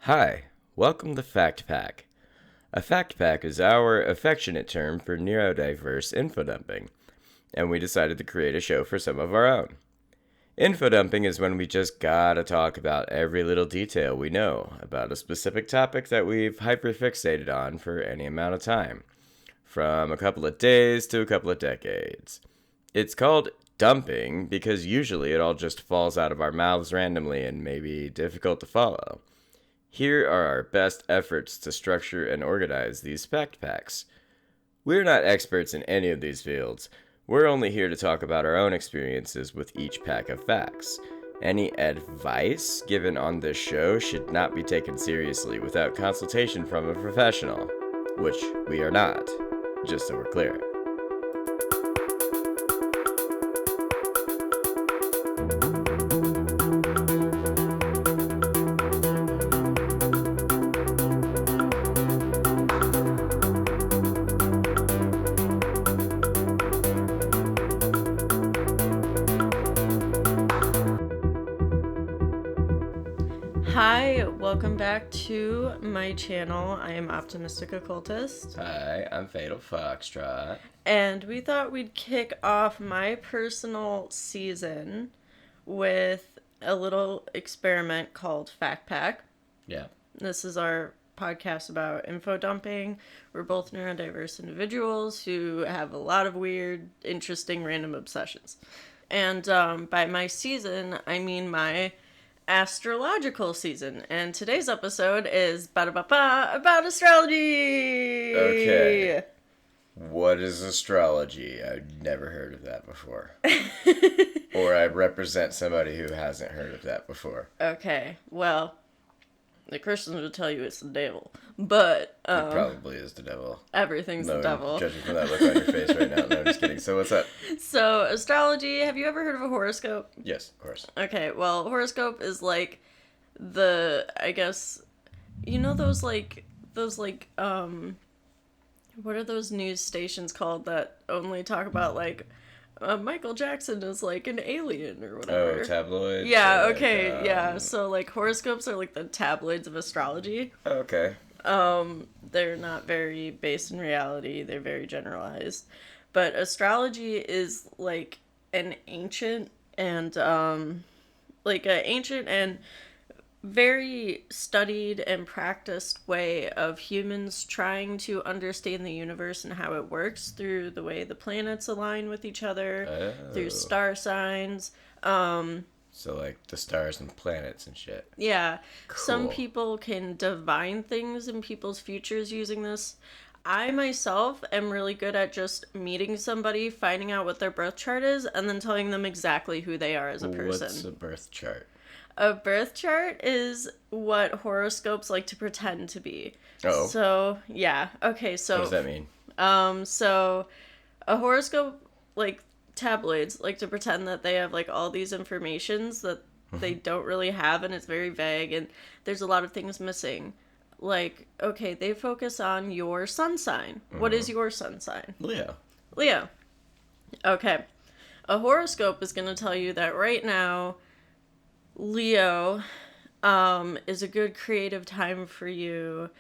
Hi, welcome to Fact Pack. A fact pack is our affectionate term for neurodiverse infodumping, and we decided to create a show for some of our own. Infodumping is when we just gotta talk about every little detail we know about a specific topic that we've hyper-fixated on for any amount of time, from a couple of days to a couple of decades. It's called dumping because usually it all just falls out of our mouths randomly and may be difficult to follow. Here are our best efforts to structure and organize these fact packs. We're not experts in any of these fields. We're only here to talk about our own experiences with each pack of facts. Any advice given on this show should not be taken seriously without consultation from a professional, which we are not, just so we're clear. Hi, welcome back to my channel. I am OptimisticOccultist. Hi, I'm Fatal Foxtrot. And we thought we'd kick off my personal season with a little experiment called Fact Pack. Yeah. This is our podcast about info dumping. We're both neurodiverse individuals who have a lot of weird, interesting, random obsessions. And by my season, I mean my astrological season, and today's episode is about astrology. Okay. What is astrology? I've never heard of that before. Or I represent somebody who hasn't heard of that before. Okay, well, the Christians would tell you it's the devil, but It probably is the devil. everything's the devil. Judging from that look on your face right now. No, I'm just kidding. So what's up? So astrology, have you ever heard of a horoscope? Yes, of course. Okay, well, horoscope is like I guess, you know those what are those news stations called that only talk about Michael Jackson is like an alien or whatever. Oh, tabloids? Yeah, okay, yeah. So like horoscopes are like the tabloids of astrology. Okay. They're not very based in reality. They're very generalized. But astrology is like an ancient and very studied and practiced way of humans trying to understand the universe and how it works through the way the planets align with each other, through star signs. So like the stars and planets and shit. Yeah. Cool. Some people can divine things in people's futures using this. I myself am really good at just meeting somebody, finding out what their birth chart is, and then telling them exactly who they are as a person. What's a birth chart? A birth chart is what horoscopes like to pretend to be. Oh. So, yeah. Okay, so... What does that mean? So a horoscope, like tabloids, like to pretend that they have like all these informations that they don't really have, and it's very vague, and there's a lot of things missing. Like, okay, they focus on your sun sign. What is your sun sign? Leo. Leo. Okay. A horoscope is going to tell you that right now Leo is a good creative time for you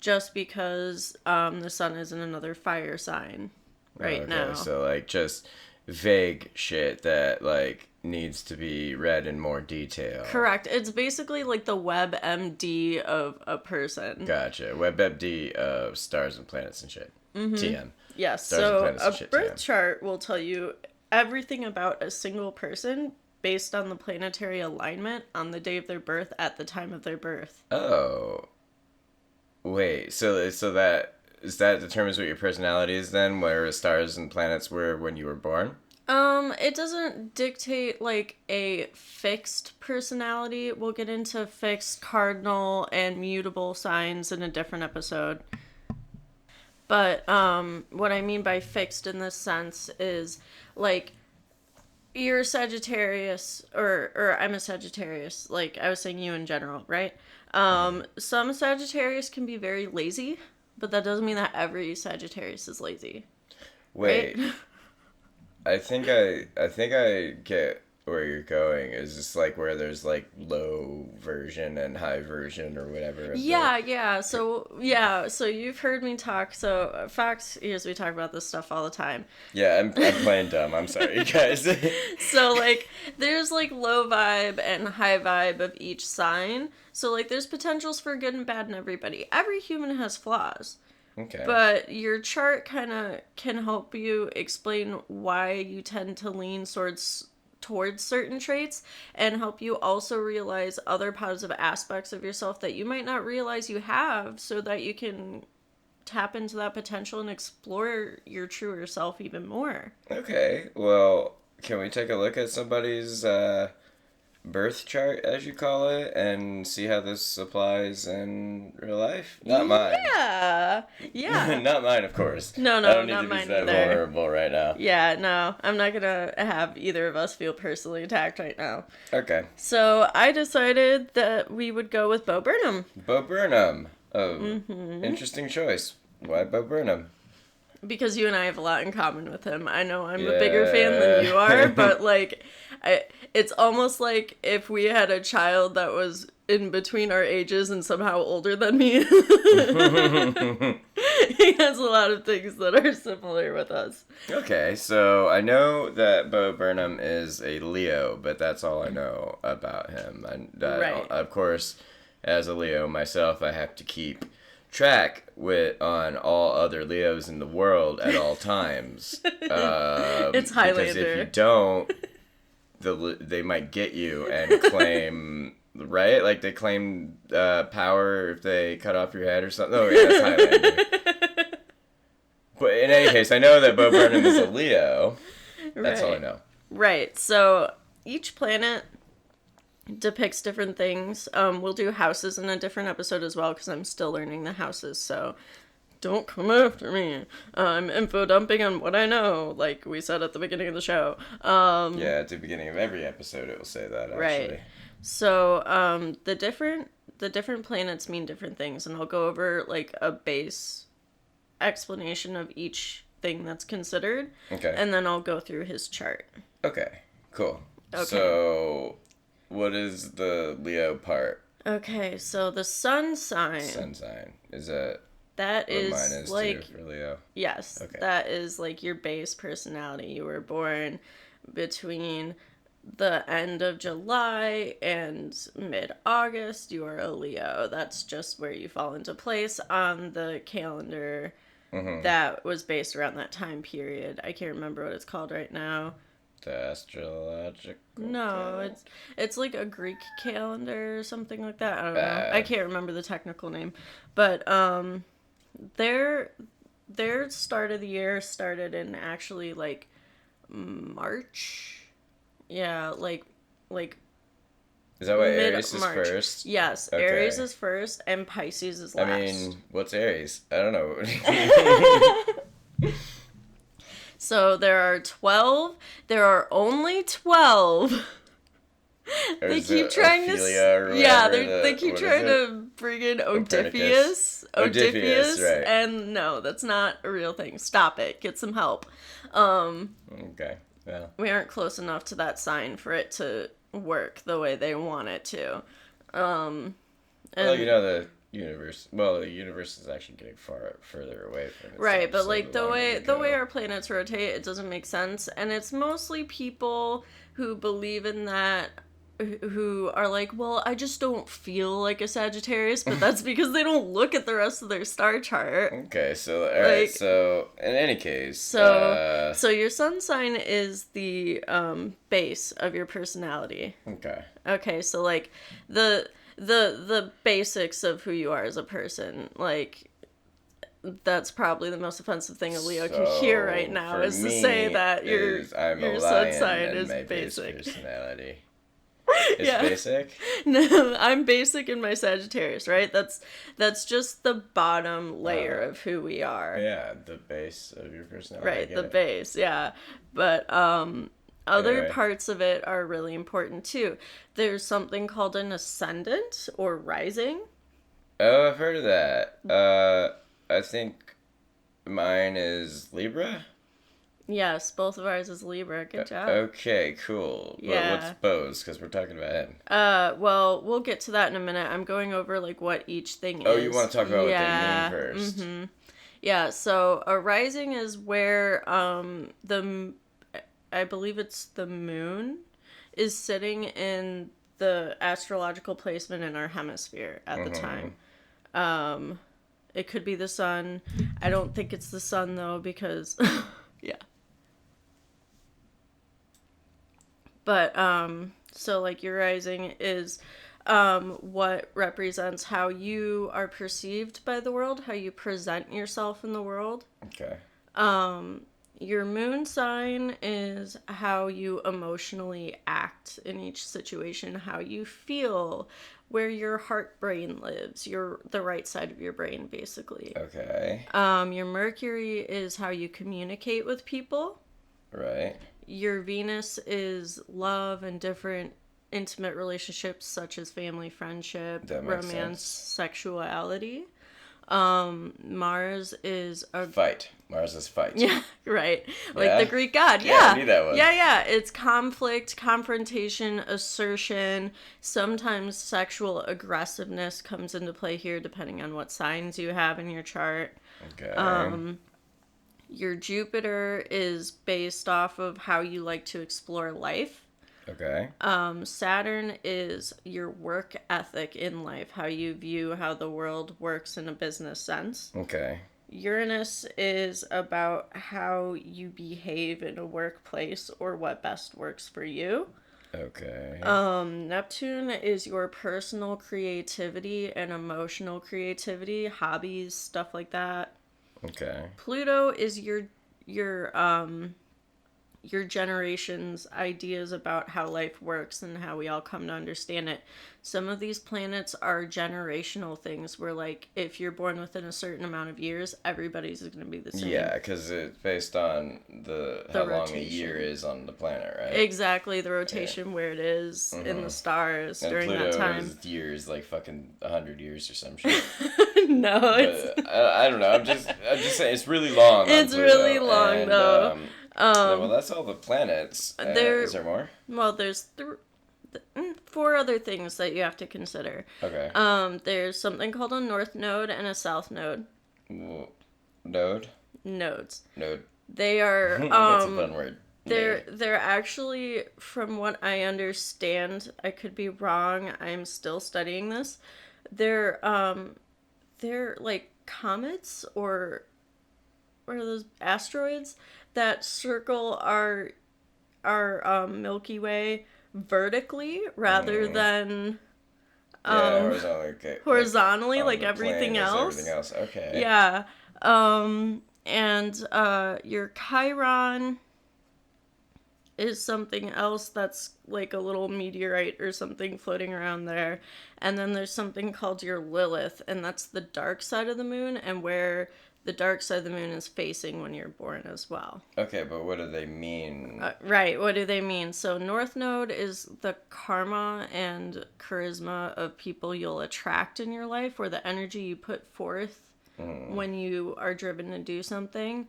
just because the sun is in another fire sign right now. So like just vague shit that like needs to be read in more detail. Correct. It's basically like the WebMD of a person. Gotcha. WebMD of stars and planets and shit. TM. Yes. Stars So and planets a and shit, birth TM. chart chart will tell you everything about a single person based on the planetary alignment on the day of their birth at the time of their birth. Oh. Wait, so that determines what your personality is then, where stars and planets were when you were born? It doesn't dictate like a fixed personality. We'll get into fixed, cardinal, and mutable signs in a different episode. But what I mean by fixed in this sense is like you're a Sagittarius, or I'm a Sagittarius, like I was saying you in general, right? Some Sagittarius can be very lazy, but that doesn't mean that every Sagittarius is lazy. Wait. Right? I think I get where you're going. Is this like where there's like low version and high version or whatever? So you've heard me talk. So facts is we talk about this stuff all the time. Yeah, I'm playing dumb. I'm sorry, you guys. So like there's like low vibe and high vibe of each sign. So like there's potentials for good and bad in everybody. Every human has flaws. Okay. But your chart kind of can help you explain why you tend to lean towards certain traits, and help you also realize other positive aspects of yourself that you might not realize you have, so that you can tap into that potential and explore your truer self even more. Okay. Well, can we take a look at somebody's birth chart, as you call it, and see how this applies in real life? Not mine. Yeah. Not mine, of course. No, I don't need not to be mine that either. vulnerable right now. Yeah, no, I'm not gonna have either of us feel personally attacked right now. Okay. So I decided that we would go with Bo Burnham. Bo Burnham. Oh, interesting choice. Why Bo Burnham? Because you and I have a lot in common with him. I know I'm a bigger fan than you are, but like, it's almost like if we had a child that was in between our ages and somehow older than me. He has a lot of things that are similar with us. Okay, so I know that Bo Burnham is a Leo, but that's all I know about him. Right. Of course, as a Leo myself, I have to keep track on all other Leos in the world at all times. It's Highlander. Because if you don't, they might get you and claim, right? Like they claim power if they cut off your head or something. Oh, yeah, that's Highlander. But in any case, I know that Bo Burnham is a Leo. That's all I know. Right. So each planet depicts different things. We'll do houses in a different episode as well, because I'm still learning the houses, so don't come after me. I'm info dumping on what I know, like we said at the beginning of the show. Yeah, at the beginning of every episode it will say that, actually. Right. So the different planets mean different things, and I'll go over like a base explanation of each thing that's considered. Okay. And then I'll go through his chart. Okay, cool. Okay. So, what is the Leo part? Okay, so the sun sign. Sun sign. Is that That what is mine is like, too, for Leo? yes, Okay. that is like your base personality. You were born between the end of July and mid-August. You are a Leo. That's just where you fall into place on the calendar that was based around that time period. I can't remember what it's called right now. The astrological No, it's like a Greek calendar or something like that. I don't know. I can't remember the technical name. But their start of the year started in actually like March. Yeah, like Is that why Aries is mid-March. first? Yes, Okay. Aries is first and Pisces is last. I mean, what's Aries? I don't know. So there are 12. There are only 12. They keep trying to they keep trying to bring in Odysseus. Right. And no, that's not a real thing. Stop it. Get some help. Okay. Well. We aren't close enough to that sign for it to work the way they want it to. And Well, you know, the universe is actually getting further away from it. right, but like the way our planets rotate, it doesn't make sense, and it's mostly people who believe in that, who are like, well, I just don't feel like a Sagittarius, but that's because they don't look at the rest of their star chart. Okay, so all right, so in any case, so your sun sign is the base of your personality. Okay, so like the basics of who you are as a person, like that's probably the most offensive thing a Leo can hear right now, is to say that your sun sign is basic. Personality. It's Yeah. basic? No, I'm basic in my Sagittarius, right? That's just the bottom layer of who we are. Yeah, the base of your personality. Right, the base, yeah. But other Anyway. parts of it are really important too. There's something called an ascendant or rising. Oh, I've heard of that. I think mine is Libra. Yes, both of ours is Libra. Good job. Okay, cool. Yeah. What's Bo's? Because we're talking about him. Well, we'll get to that in a minute. I'm going over, like, what each thing is. Oh, you want to talk about what they mean first? Mm-hmm. Yeah, so a rising is where, I believe it's the moon, is sitting in the astrological placement in our hemisphere at the time. It could be the sun. I don't think it's the sun, though, because... yeah. But, so, like, your rising is what represents how you are perceived by the world, how you present yourself in the world. Okay. Your moon sign is how you emotionally act in each situation, how you feel, where your heart brain lives, the right side of your brain, basically. Okay. Your Mercury is how you communicate with people. Right. Your Venus is love and different intimate relationships such as family, friendship, romance, sexuality. Mars is a... Fight. Mars is fight. Yeah, right. Like the Greek god. Yeah. I knew that one. Yeah. It's conflict, confrontation, assertion. Sometimes sexual aggressiveness comes into play here depending on what signs you have in your chart. Okay. Your Jupiter is based off of how you like to explore life. Okay. Saturn is your work ethic in life, how you view how the world works in a business sense. Okay. Uranus is about how you behave in a workplace or what best works for you. Okay. Neptune is your personal creativity and emotional creativity, hobbies, stuff like that. Okay. Pluto is your generation's ideas about how life works and how we all come to understand it. Some of these planets are generational things where, like, if you're born within a certain amount of years, everybody's going to be the same. Yeah, because it's based on how long a year is on the planet, right? Exactly, the rotation where it is in the stars and during Pluto that time. Is years, like fucking 100 years or some shit. No, it's... I don't know. I'm just saying it's really long. It's really long, though. Well, that's all the planets. Is there more? Well, there's 4 other things that you have to consider. Okay. There's something called a north node and a south node. Node? Nodes. Node. They are That's a fun word. They're actually, from what I understand, I could be wrong, I'm still studying this. They're like comets or those asteroids that circle our Milky Way vertically rather than horizontally like everything else. Okay. Yeah. And your Chiron is something else that's like a little meteorite or something floating around there. And then there's something called your Lilith, and that's the dark side of the moon and where the dark side of the moon is facing when you're born as well. Okay, but what do they mean? Right, what do they mean? So North Node is the karma and charisma of people you'll attract in your life, or the energy you put forth when you are driven to do something.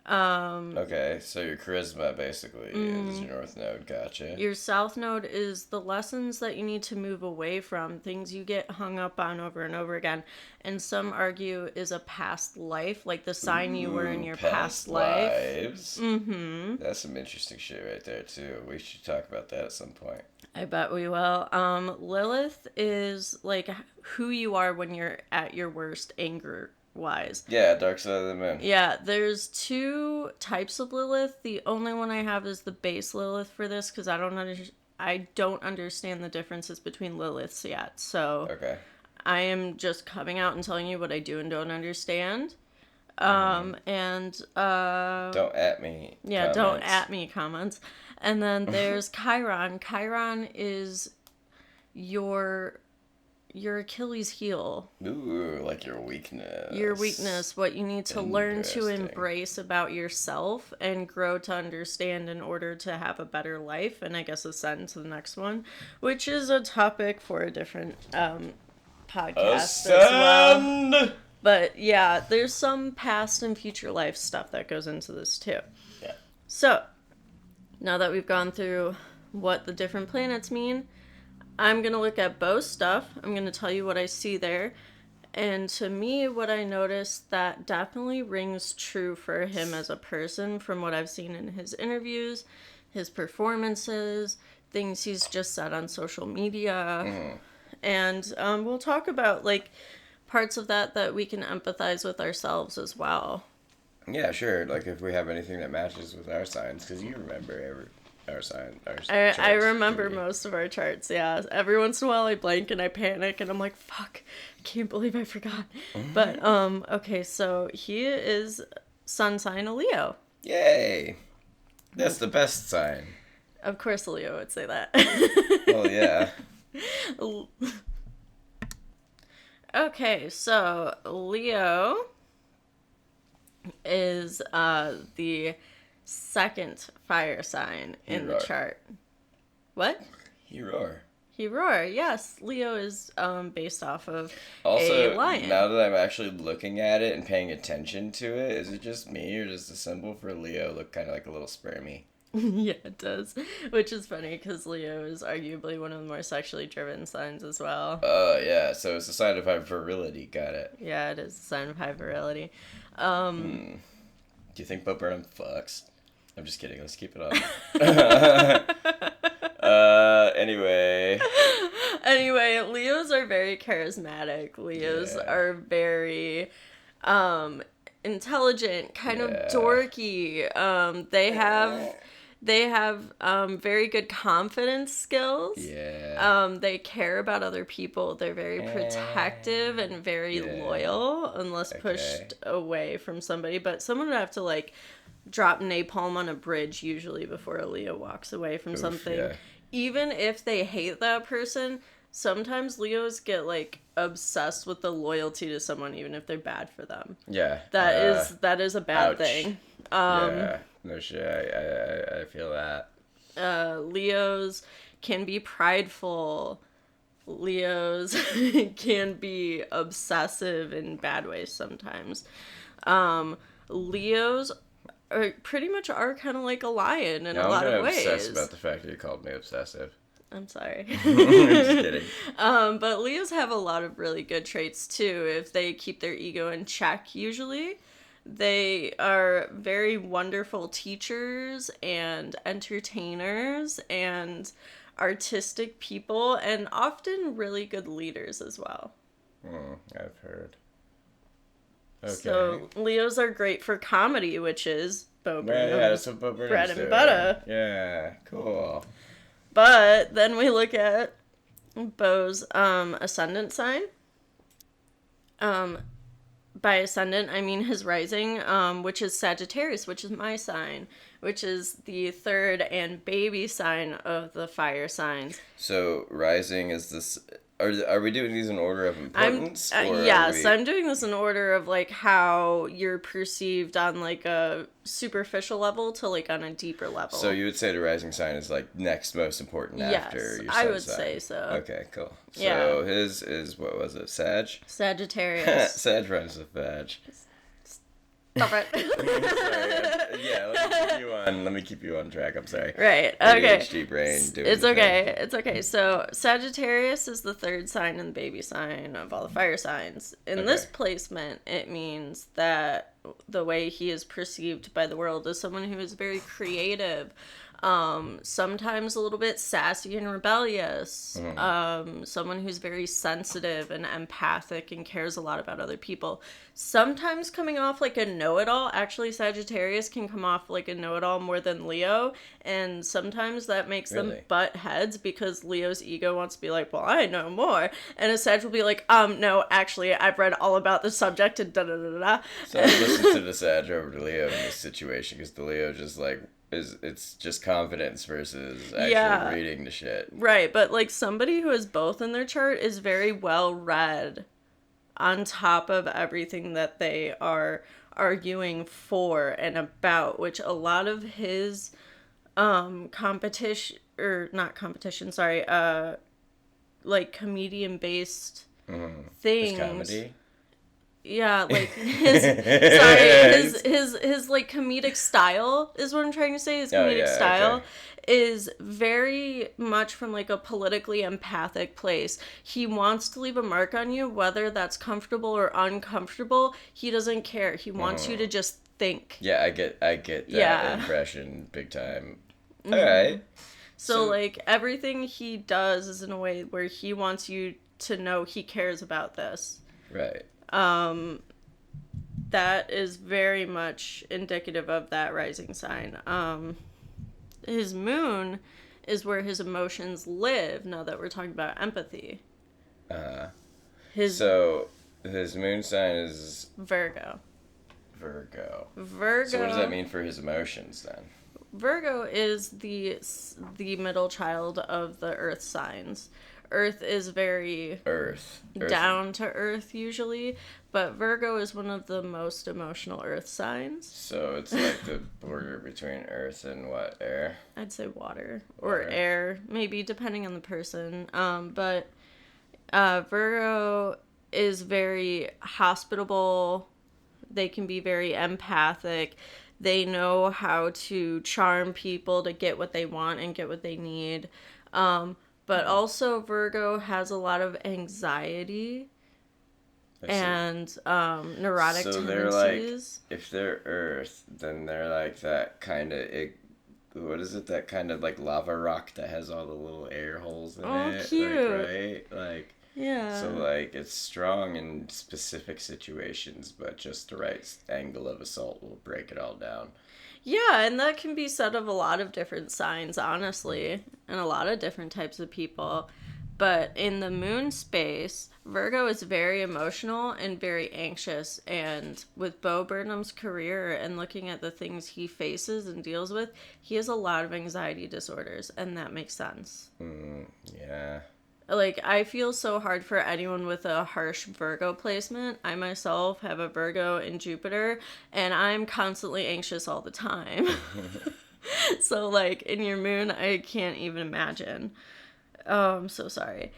Okay, so your charisma basically is your North Node, gotcha. Your South Node is the lessons that you need to move away from, things you get hung up on over and over again. And some argue is a past life, like the sign you were in your past life. Lives. Mm-hmm. That's some interesting shit right there too. We should talk about that at some point. I bet we will. Lilith is like who you are when you're at your worst anger wise. Yeah, dark side of the moon. Yeah, there's 2 types of Lilith. The only one I have is the base Lilith for this because I don't understand the differences between Liliths yet. So okay. I am just coming out and telling you what I do and don't understand. Don't at me. Yeah, comments. don't at me comments. And then there's Chiron. Chiron is your Achilles heel. Ooh, like your weakness. Your weakness, what you need to learn to embrace about yourself and grow to understand in order to have a better life. And I guess ascend to the next one, which is a topic for a different podcast as well. But yeah, there's some past and future life stuff that goes into this too. Yeah. So, now that we've gone through what the different planets mean, I'm going to look at Bo's stuff. I'm going to tell you what I see there. And to me, what I noticed that definitely rings true for him as a person from what I've seen in his interviews, his performances, things he's just said on social media. Mm. And we'll talk about, like, parts of that we can empathize with ourselves as well. Yeah, sure. Like, if we have anything that matches with our signs, because you remember our sign. I remember most of our charts, yeah. Every once in a while I blank and I panic and I'm like, fuck, I can't believe I forgot. But, okay, so he is sun sign a Leo. Yay! That's the best sign. Of course a Leo would say that. Well, yeah. Okay, so Leo is the second fire sign in the chart. What? Hero. Hero, yes. Leo is based off of also, a lion. Now that I'm actually looking at it and paying attention to it, is it just me or does the symbol for Leo look kind of like a little spermy? Yeah, it does. Which is funny because Leo is arguably one of the more sexually driven signs as well. Oh, yeah. So it's a sign of virility. Got it. Yeah, it is a sign of high virility. Do you think Bo Burnham fucks? I'm just kidding. Let's keep it on. Anyway, Leos are very charismatic. Leos are very intelligent, kind of dorky. They have very good confidence skills. Yeah. They care about other people. They're very protective and very loyal unless pushed away from somebody. But someone would have to, like, drop napalm on a bridge usually before a Leo walks away from something. Yeah. Even if they hate that person, sometimes Leos get, like, obsessed with the loyalty to someone even if they're bad for them. Yeah. That is a bad ouch. Thing. Yeah. No shit. I feel that. Leos can be prideful. Leos can be obsessive in bad ways sometimes. Leos pretty much are kind of like a lion in a lot of ways. I'm obsessed about the fact that you called me obsessive. I'm sorry. Just kidding. But Leos have a lot of really good traits too if they keep their ego in check usually. They are very wonderful teachers and entertainers and artistic people and often really good leaders as well. I've heard. Okay. So Leos are great for comedy, which is Bo Burnham's that's what Bo Burnham's bread and butter. Yeah, cool. But then we look at Bo's ascendant sign. By ascendant, I mean his rising, which is Sagittarius, which is my sign, which is the third and baby sign of the fire signs. So rising is this. Are we doing these in order of importance? Yes, I'm doing this in order of, like, how you're perceived on, like, a superficial level to, like, on a deeper level. So you would say the rising sign is, like, next most important after your sun I would sign. Say so. Okay, cool. So his is, what was it, Sagittarius. Sag runs the Vag. Stop it. Sorry. Let me keep you on track. I'm sorry. Right. Okay. ADHD brain. It's okay. It's okay. So Sagittarius is the third sign and the baby sign of all the fire signs. In this placement, it means that the way he is perceived by the world is someone who is very creative, sometimes a little bit sassy and rebellious, someone who's very sensitive and empathic and cares a lot about other people. Sometimes coming off like a know-it-all. Actually, Sagittarius can come off like a know-it-all more than Leo, and sometimes that makes them butt heads because Leo's ego wants to be like, well, I know more, and a Sag will be like, no, actually, I've read all about the subject and da-da-da-da. So I listen to the Sag over to Leo in this situation because the Leo just, like, it's just confidence versus actually reading the shit. Right, but, like, somebody who has both in their chart is very well read on top of everything that they are arguing for and about, which a lot of his like comedian based things. His comedy? Yeah, like his like comedic style is what I'm trying to say. His comedic style is very much from like a politically empathic place. He wants to leave a mark on you, whether that's comfortable or uncomfortable. He doesn't care. He wants you to just think. Yeah, I get that impression big time. All right. So like everything he does is in a way where he wants you to know he cares about this. Right. That is very much indicative of that rising sign. His moon is where his emotions live, now that we're talking about empathy. So his moon sign is Virgo. So what does that mean for his emotions then? Virgo is the middle child of the earth signs. Earth is very down to earth usually, but Virgo is one of the most emotional earth signs. So it's like the border between earth and what, air? I'd say water or air, maybe depending on the person. But Virgo is very hospitable. They can be very empathic. They know how to charm people to get what they want and get what they need. But also Virgo has a lot of anxiety and neurotic tendencies. So they're like, if they're Earth, then they're like that kind of, what is it, that kind of like lava rock that has all the little air holes in it? Oh, cute. Like, right? Like, yeah. So like it's strong in specific situations, but just the right angle of assault will break it all down. Yeah, and that can be said of a lot of different signs, honestly, and a lot of different types of people. But in the moon space, Virgo is very emotional and very anxious. And with Bo Burnham's career and looking at the things he faces and deals with, he has a lot of anxiety disorders, and that makes sense. Yeah. Like, I feel so hard for anyone with a harsh Virgo placement. I myself have a Virgo in Jupiter, and I'm constantly anxious all the time. So, like, in your moon, I can't even imagine. Oh, I'm so sorry.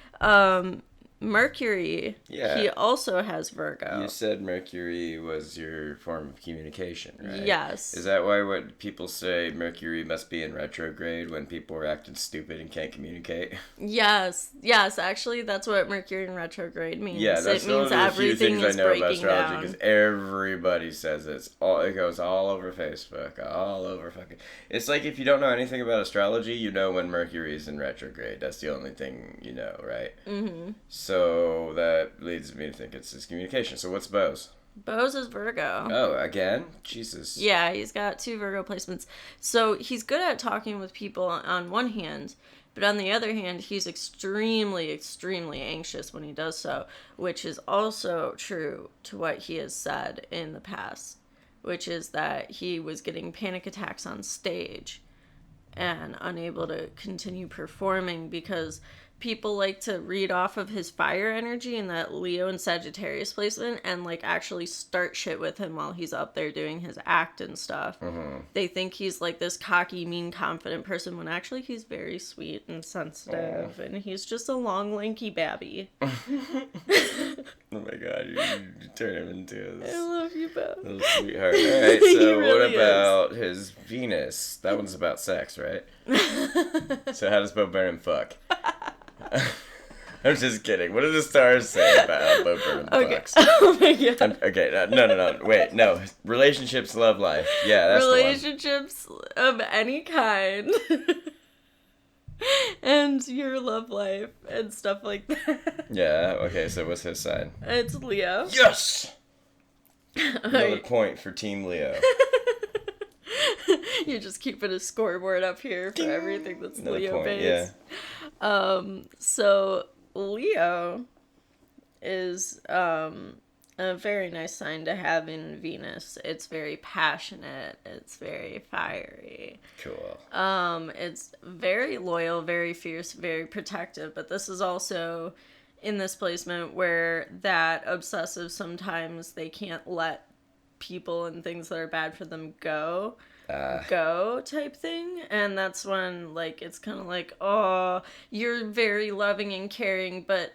Mercury, he also has Virgo. You said Mercury was your form of communication, right? Yes. Is that why what people say Mercury must be in retrograde when people are acting stupid and can't communicate? Yes, actually that's what Mercury in retrograde means. Yeah, that's one of the few things I know about astrology, because everybody says it goes all over Facebook, all over fucking... It's like if you don't know anything about astrology, you know when Mercury is in retrograde. That's the only thing you know, right? Mm-hmm. So that leads me to think it's his communication. So what's Bo's? Bo's is Virgo. Oh, again? Jesus. Yeah, he's got 2 Virgo placements. So he's good at talking with people on one hand, but on the other hand, he's extremely, extremely anxious when he does so, which is also true to what he has said in the past, which is that he was getting panic attacks on stage and unable to continue performing because people like to read off of his fire energy in that Leo and Sagittarius placement and like actually start shit with him while he's up there doing his act and stuff. Mm-hmm. They think he's like this cocky, mean, confident person when actually he's very sweet and sensitive and he's just a long, lanky babby. Oh my god, you turn him into this. I love you, Bo. Little sweetheart. Alright, so really what about his Venus? That one's about sex, right? So how does Bo Burnham fuck? I'm just kidding. What do the stars say about how Bo Burnham fucks? Oh my god. Okay, no. Wait, no. Relationships, love life. Yeah, that's relationships of any kind. And your love life and stuff like that. Yeah, okay, so what's his sign? It's Leo. Yes! Another point for Team Leo. You're just keeping a scoreboard up here for everything that's Leo-based. Yeah. So Leo is a very nice sign to have in Venus. It's very passionate. It's very fiery. Cool. It's very loyal, very fierce, very protective. But this is also in this placement where that obsessive, sometimes they can't let people and things that are bad for them go type thing. And that's when like it's kind of like, oh, you're very loving and caring, but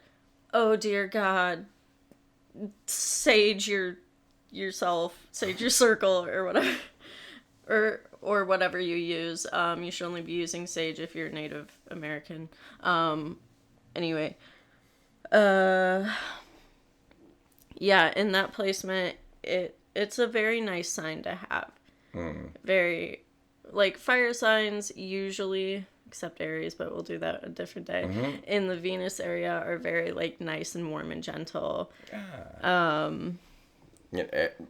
oh dear God, sage yourself, sage your circle, or whatever, or whatever you use. You should only be using sage if you're Native American. Anyway, yeah, in that placement, it's a very nice sign to have. Very, like, fire signs usually, except Aries, but we'll do that a different day, in the Venus area are very, like, nice and warm and gentle.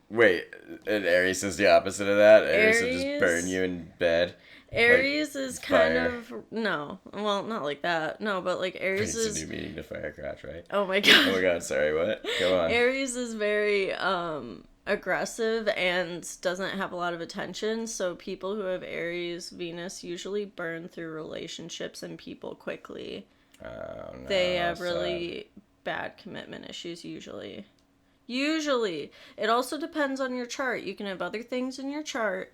Wait, and Aries is the opposite of that? Aries will just burn you in bed? Aries like is kind fire. of, no, well, not like that. No, but, like, Aries It's is... a new meaning to firecracker, right? Oh my god. Oh my god, sorry, what? Go on. Aries is very, aggressive and doesn't have a lot of attention, so people who have Aries Venus usually burn through relationships and people quickly. Oh, no, They have really bad commitment issues usually. It also depends on your chart. You can have other things in your chart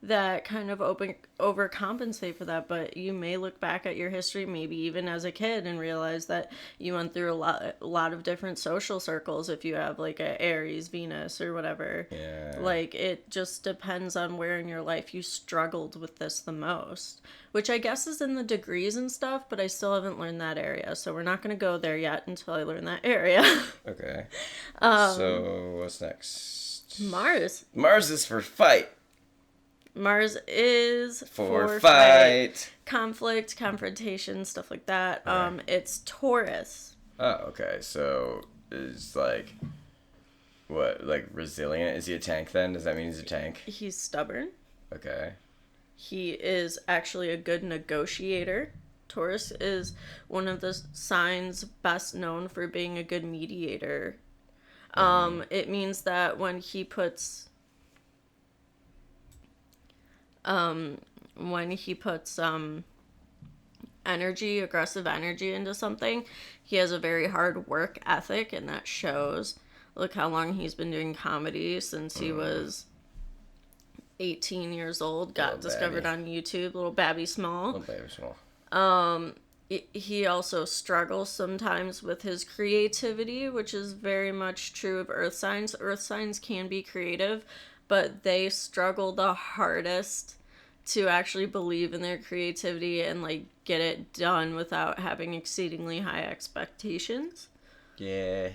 that kind of overcompensate for that, but you may look back at your history, maybe even as a kid, and realize that you went through a lot of different social circles if you have like a Aries Venus or whatever. Yeah. Like, it just depends on where in your life you struggled with this the most, which I guess is in the degrees and stuff, but I still haven't learned that area, so we're not going to go there yet until I learn that area. Okay. So, what's next? Mars. Mars is for fight. Mars is For fight. Conflict, confrontation, stuff like that. Right. It's Taurus. Oh, okay. So, is like, what, like resilient? Is he a tank then? Does that mean he's a tank? He's stubborn. Okay. He is actually a good negotiator. Taurus is one of the signs best known for being a good mediator. It means that when he puts aggressive energy into something, he has a very hard work ethic, and that shows. Look how long he's been doing comedy, since he was 18 years old, got discovered on YouTube, little Babby Small. He also struggles sometimes with his creativity, which is very much true of earth signs. Earth signs can be creative, but they struggle the hardest to actually believe in their creativity and like get it done without having exceedingly high expectations. Yeah.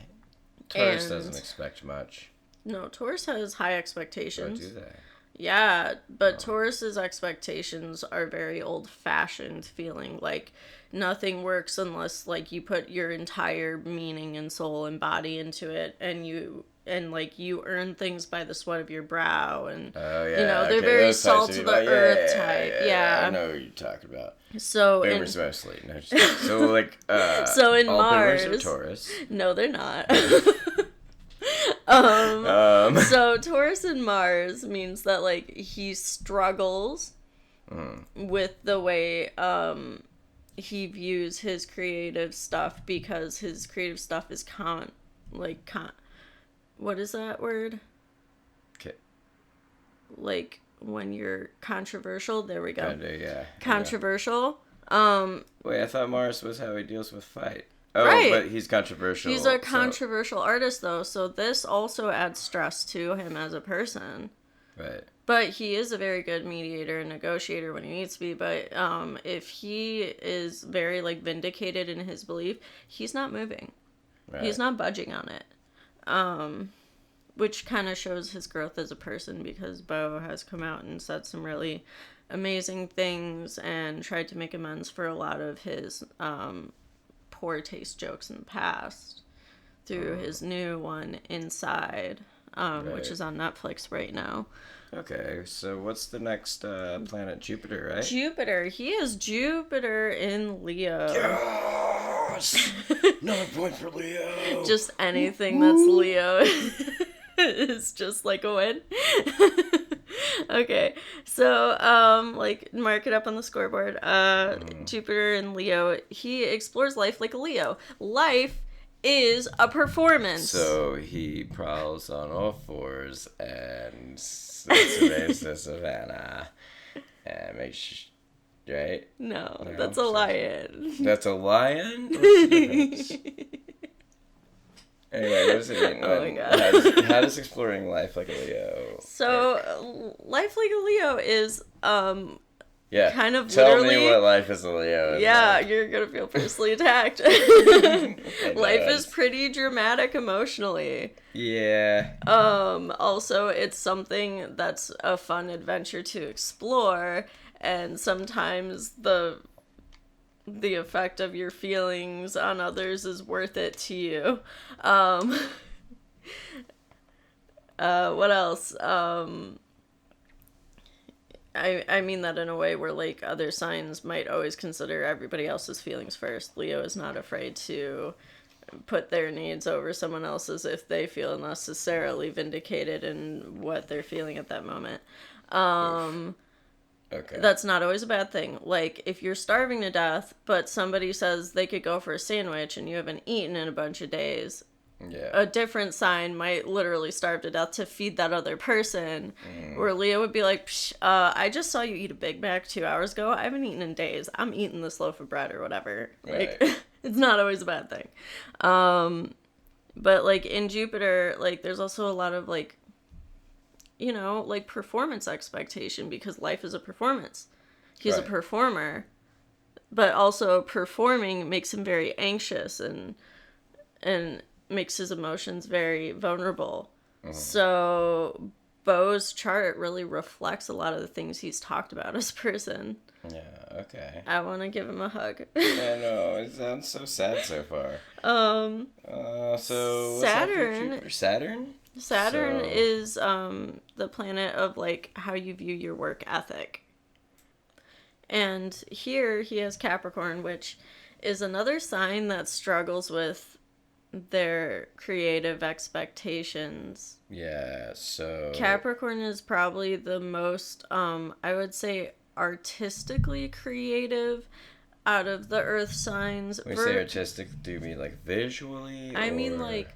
Taurus doesn't expect much. No, Taurus has high expectations. Oh, do they? Yeah, but Taurus's expectations are very old-fashioned, feeling like nothing works unless like you put your entire meaning and soul and body into it, and you earn things by the sweat of your brow, and they're very salt of the earth type. Yeah, I know what you're talking about. So boomers mostly. No, so like so in all Mars, boomers are Taurus. No, they're not. So Taurus in Mars means that like he struggles with the way he views his creative stuff, because his creative stuff is what is that word? Okay. Like when you're controversial. There we go. Kinda, yeah. Controversial. Wait, I thought Mars was how he deals with fight. Oh, right. But he's controversial. He's a controversial artist, though, so this also adds stress to him as a person. Right. But he is a very good mediator and negotiator when he needs to be. But if he is very like vindicated in his belief, he's not moving. Right. He's not budging on it. Which kind of shows his growth as a person, because Bo has come out and said some really amazing things and tried to make amends for a lot of his poor taste jokes in the past through his new one, Inside, which is on Netflix right now. Okay, so what's the next planet? Jupiter, right? Jupiter. He is Jupiter in Leo. Yes! Another point for Leo! Just anything that's Leo is just like a win. Okay, so, mark it up on the scoreboard. Jupiter in Leo, he explores life like a Leo. Life is a performance. So he prowls on all fours and surveys the savannah and makes sure, right? No, that's a lion. That's a lion? What's the difference? Anyway, what does it mean? Oh my God. How does exploring life like a Leo work? So, life like a Leo is, Yeah. kind of Tell literally... me what life as a Leo is. Yeah, like. you're gonna feel personally attacked. Life is does. pretty dramatic emotionally. Yeah. Also, it's something that's a fun adventure to explore, and sometimes the effect of your feelings on others is worth it to you. What else? I mean that in a way where, like, other signs might always consider everybody else's feelings first. Leo is not afraid to put their needs over someone else's if they feel necessarily vindicated in what they're feeling at that moment. Okay. That's not always a bad thing. Like, if you're starving to death, but somebody says they could go for a sandwich and you haven't eaten in a bunch of days, Yeah. a different sign might literally starve to death to feed that other person. Where Leo would be like, Psh, I just saw you eat a Big Mac 2 hours ago. I haven't eaten in days. I'm eating this loaf of bread or whatever. Right. Like, it's not always a bad thing. But, like, in Jupiter, like, there's also a lot of, like, you know, like, performance expectation, because life is a performance. He's a performer, but also performing makes him very anxious and makes his emotions very vulnerable. So Bo's chart really reflects a lot of the things he's talked about as a person. Yeah, okay. I want to give him a hug. I know, it sounds so sad so far. So Saturn. Saturn? Saturn is the planet of, like, how you view your work ethic. And here he has Capricorn, which is another sign that struggles with their creative expectations. Yeah, so... Capricorn is probably the most, I would say, artistically creative out of the earth signs. When you say artistic, do you mean, like, visually? I mean, like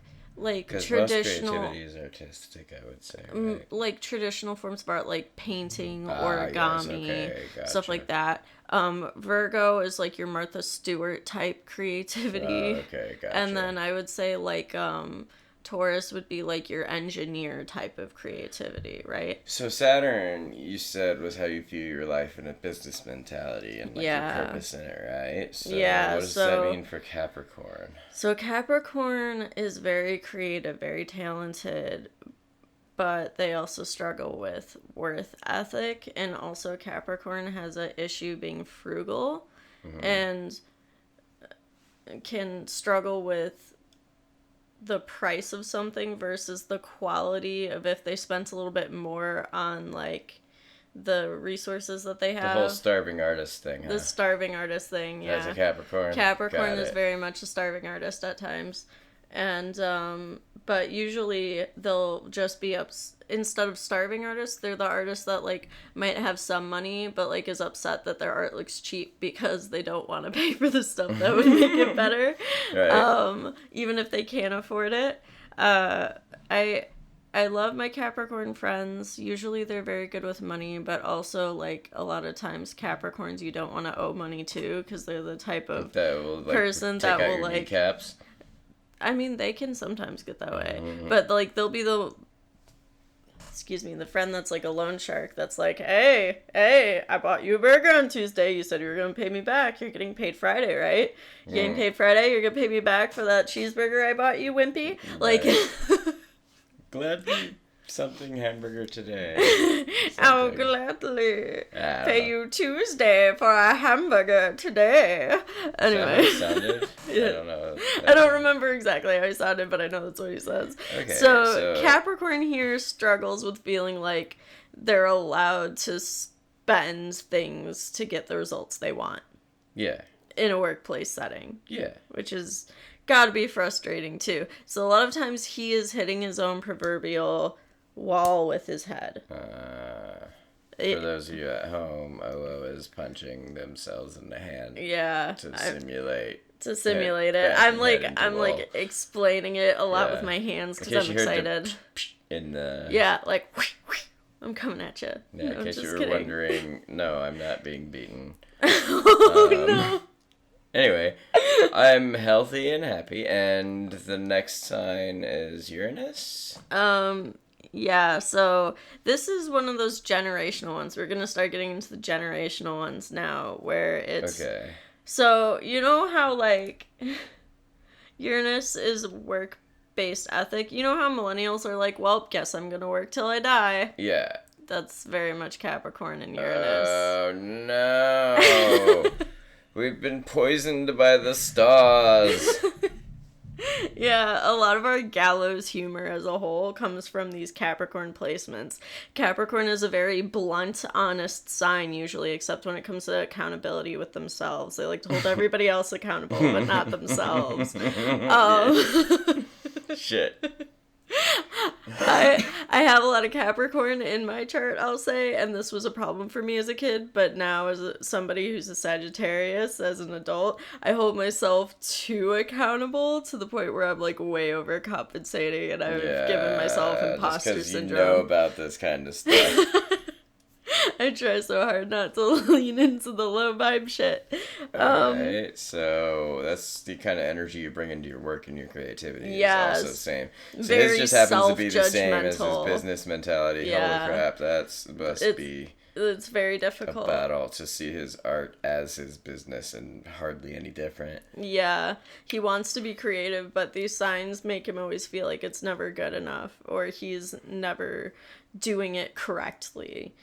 Because traditional... most creativity is artistic, I would say, right? Like traditional forms of art, like painting, Yes, origami, okay, gotcha. stuff like that. Virgo is like your Martha Stewart type creativity. Okay, gotcha. And then I would say, like, Taurus would be like your engineer type of creativity, right? So Saturn, you said, was how you view your life in a business mentality and, like, Yeah. your purpose in it, right? So Yeah, what does so- that mean for Capricorn? So Capricorn is very creative, very talented, but they also struggle with worth ethic, and also Capricorn has an issue being frugal and can struggle with the price of something versus the quality of if they spent a little bit more on, like, the resources that they have. The whole starving artist thing, huh? The starving artist thing, yeah. That's a Capricorn? Capricorn Got is it. very much a starving artist at times. And, but usually they'll just be instead of starving artists, they're the artists that, like, might have some money, but, like, is upset that their art looks cheap because they don't want to pay for the stuff that would make it better. Right. Even if they can't afford it. I love my Capricorn friends. Usually they're very good with money, but also, like, a lot of times Capricorns you don't want to owe money to because they're the type of that will, like, person take that out will, your like... kneecaps. I mean, they can sometimes get that way. But, like, they'll be the friend that's, like, a loan shark that's like, hey, I bought you a burger on Tuesday. You said you were going to pay me back. You're getting paid Friday, right? You're getting paid Friday. You're going to pay me back for that cheeseburger I bought you, wimpy? Like... Gladly something hamburger today. I'll gladly Ah. pay you Tuesday for a hamburger today. Anyway. Is that how it sounded? Yeah. I don't know. I don't remember exactly how he sounded, but I know that's what he says. Okay, So Capricorn here struggles with feeling like they're allowed to spend things to get the results they want Yeah. in a workplace setting. Yeah. Which is gotta be frustrating too. So a lot of times he is hitting his own proverbial wall with his head. For those of you at home, OO is punching themselves in the hand. Yeah. To simulate it. I'm wall. like explaining it a lot with my hands because I'm excited. In the... Yeah, like, I'm coming at you. Yeah, in case you were kidding. wondering, no, I'm not being beaten. Oh, no. Anyway, I'm healthy and happy, and the next sign is Uranus. Yeah, so this is one of those generational ones. We're gonna start getting into the generational ones now, where it's... Okay. So, you know how, like, Uranus is work-based ethic? You know how millennials are like, well, guess I'm gonna work till I die? Yeah. That's very much Capricorn and Uranus. Oh, no. We've been poisoned by the stars. Yeah, a lot of our gallows humor as a whole comes from these Capricorn placements. Capricorn is a very blunt, honest sign usually, except when it comes to accountability with themselves. They like to hold everybody else accountable, but not themselves. Shit. I have a lot of Capricorn in my chart, I'll say, and this was a problem for me as a kid, but now as somebody who's a Sagittarius, as an adult, I hold myself too accountable to the point where I'm like way overcompensating and I've given myself imposter just 'cause syndrome. You know about this kind of stuff. I try so hard not to lean into the low vibe shit. Alright, so that's the kind of energy you bring into your work and your creativity. Yes. Is also the same. So Very his just happens to be the same as his self-judgmental. business mentality. Yeah. Holy crap, must be It's very a difficult. battle to see his art as his business and hardly any different. Yeah, he wants to be creative, but these signs make him always feel like it's never good enough, or he's never doing it correctly.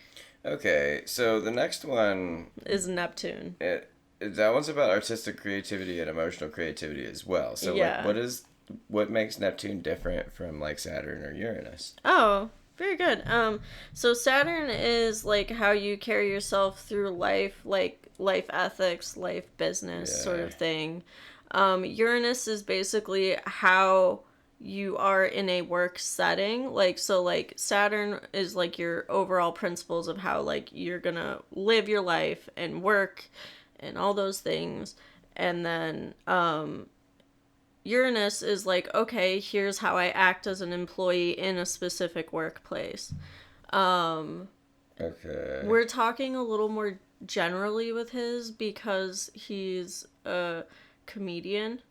Okay, so the next one Is Neptune. that one's about artistic creativity and emotional creativity as well. So Yeah. like, what makes Neptune different from like Saturn or Uranus? Oh, very good. So Saturn is like how you carry yourself through life, like life ethics, life business sort of thing. Uranus is basically how you are in a work setting. Like, so like Saturn is like your overall principles of how like you're gonna live your life and work and all those things. And then Uranus is like, okay, here's how I act as an employee in a specific workplace. Okay. We're talking a little more generally with his because he's a comedian.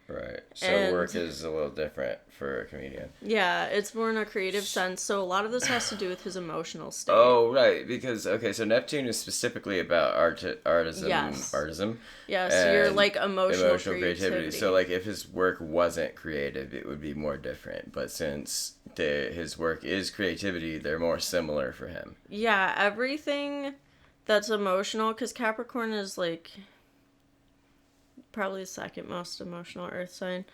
Right. So And- work is a little different for a comedian. Yeah, it's more in a creative sense. So a lot of this has to do with his emotional state. Oh, right. Because, okay, so Neptune is specifically about artism. Yes. Artism. Yeah, so you're and like emotional creativity. So, like, if his work wasn't creative, it would be more different. But since his work is creativity, they're more similar for him. Yeah, everything that's emotional, because Capricorn is like probably the second most emotional earth sign.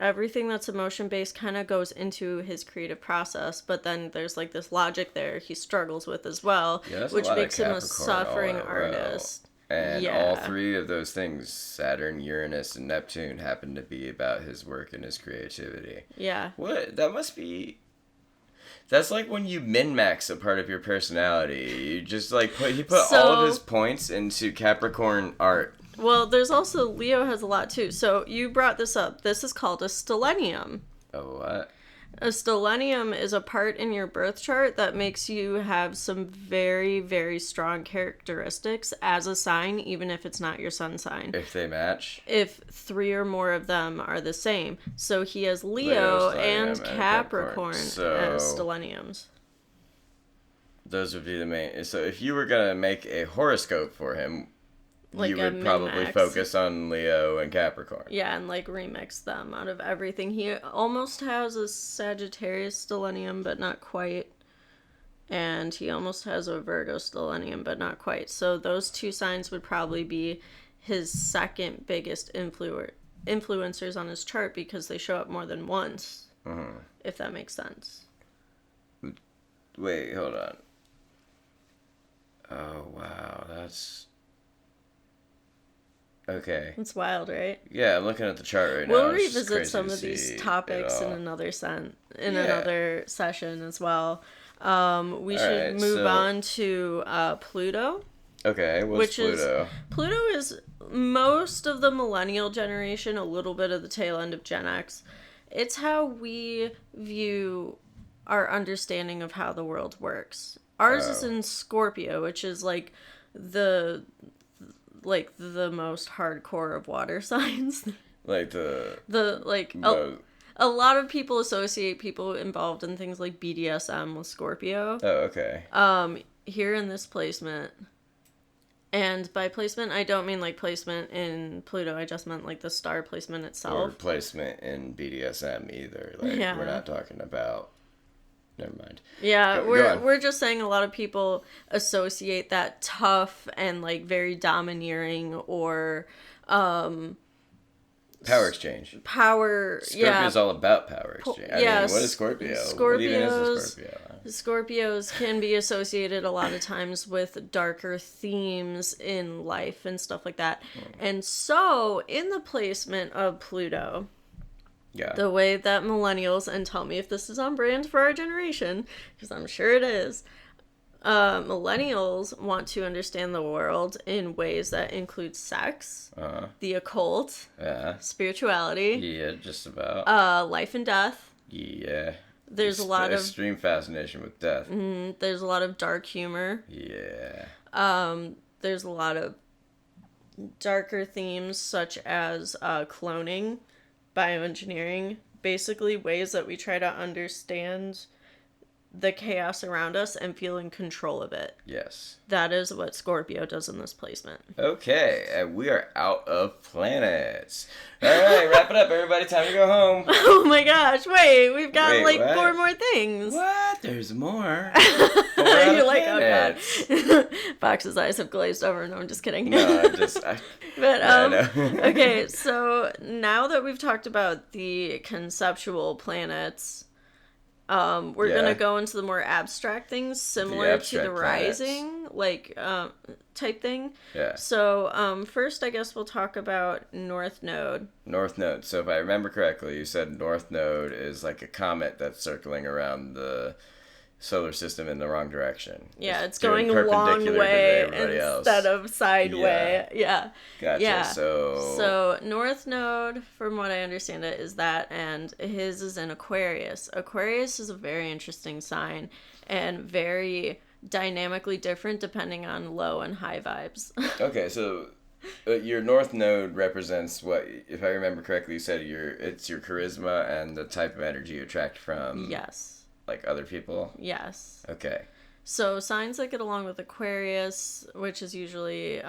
Everything that's emotion based kind of goes into his creative process, but then there's like this logic there he struggles with as well, Yeah, that's a which lot of makes him a Capricorn suffering all in a row. artist. And Yeah. all three of those things, Saturn, Uranus, and Neptune, happen to be about his work and his creativity. Yeah. What? That must be... That's like when you min-max a part of your personality. You just like he put all of his points into Capricorn art. Well, there's also Leo has a lot too. So you brought this up. This is called a stellenium. Oh, what? A stellenium is a part in your birth chart that makes you have some very, very strong characteristics as a sign, even if it's not your sun sign. If they match? If 3 or more of them are the same. So he has Leo and Stellenium, and Capricorn So as stelleniums. those would be the main... So if you were going to make a horoscope for him, Like you a would probably min-max. focus on Leo and Capricorn. Yeah, and like remix them out of everything. He almost has a Sagittarius stellenium, but not quite. And he almost has a Virgo stellenium, but not quite. So those two signs would probably be his second biggest influencers on his chart because they show up more than once, if that makes sense. Wait, hold on. Oh, wow, that's... Okay. It's wild, right? Yeah, I'm looking at the chart right now. We'll It's just revisit crazy some to of these see topics it in all. another Yeah. another session as well. We should Alright, move so- on to Pluto. Okay, what's Pluto? Pluto is most of the millennial generation, a little bit of the tail end of Gen X. It's how we view our understanding of how the world works. Ours is in Scorpio, which is like the like the most hardcore of water signs. Like the like mo- a lot of people associate people involved in things like BDSM with Scorpio. Oh, okay. Here in this placement, and by placement I don't mean like placement in Pluto, I just meant like the star placement itself. Or placement in BDSM either. Like Yeah. we're not talking about. Never mind. Yeah, Go on. we're just saying a lot of people associate that tough and like very domineering or Power exchange. power. Scorpio's all about power exchange. I yeah, mean, what is Scorpio? What even is a Scorpio? Scorpios can be associated a lot of times with darker themes in life and stuff like that. And so, in the placement of Pluto, Yeah. the way that millennials, and tell me if this is on brand for our generation, because I'm sure it is, millennials want to understand the world in ways that include sex, the occult, Yeah. spirituality, Yeah, just about. life and death. Yeah. There's a lot of extreme fascination with death. there's a lot of dark humor. Yeah. There's a lot of darker themes such as cloning, bioengineering, basically ways that we try to understand the chaos around us and feel in control of it. Yes. That is what Scorpio does in this placement. Okay, and we are out of planets. All right, wrap it up, everybody. Time to go home. Oh my gosh, wait, we've got Wait, like what? 4 more things. What? There's more. You're like, oh god. Fox's eyes have glazed over. No, I'm just kidding. No, I just. But Yeah, I know. okay, so now that we've talked about the conceptual planets, we're gonna go into the more abstract things, similar to abstract the planets. rising, like type thing. Yeah. So first, I guess we'll talk about North Node. North Node. So if I remember correctly, you said North Node is like a comet that's circling around the solar system in the wrong direction. Yeah, it's doing going a long perpendicular to way everybody else. instead of sideway. Yeah. Gotcha. Yeah. So North Node, from what I understand it, is that, and his is in Aquarius. Aquarius is a very interesting sign and very dynamically different depending on low and high vibes. okay, so your North Node represents what, if I remember correctly, you said it's your charisma and the type of energy you attract from Yes. like other people. Yes. Okay. So signs that get along with Aquarius, which is usually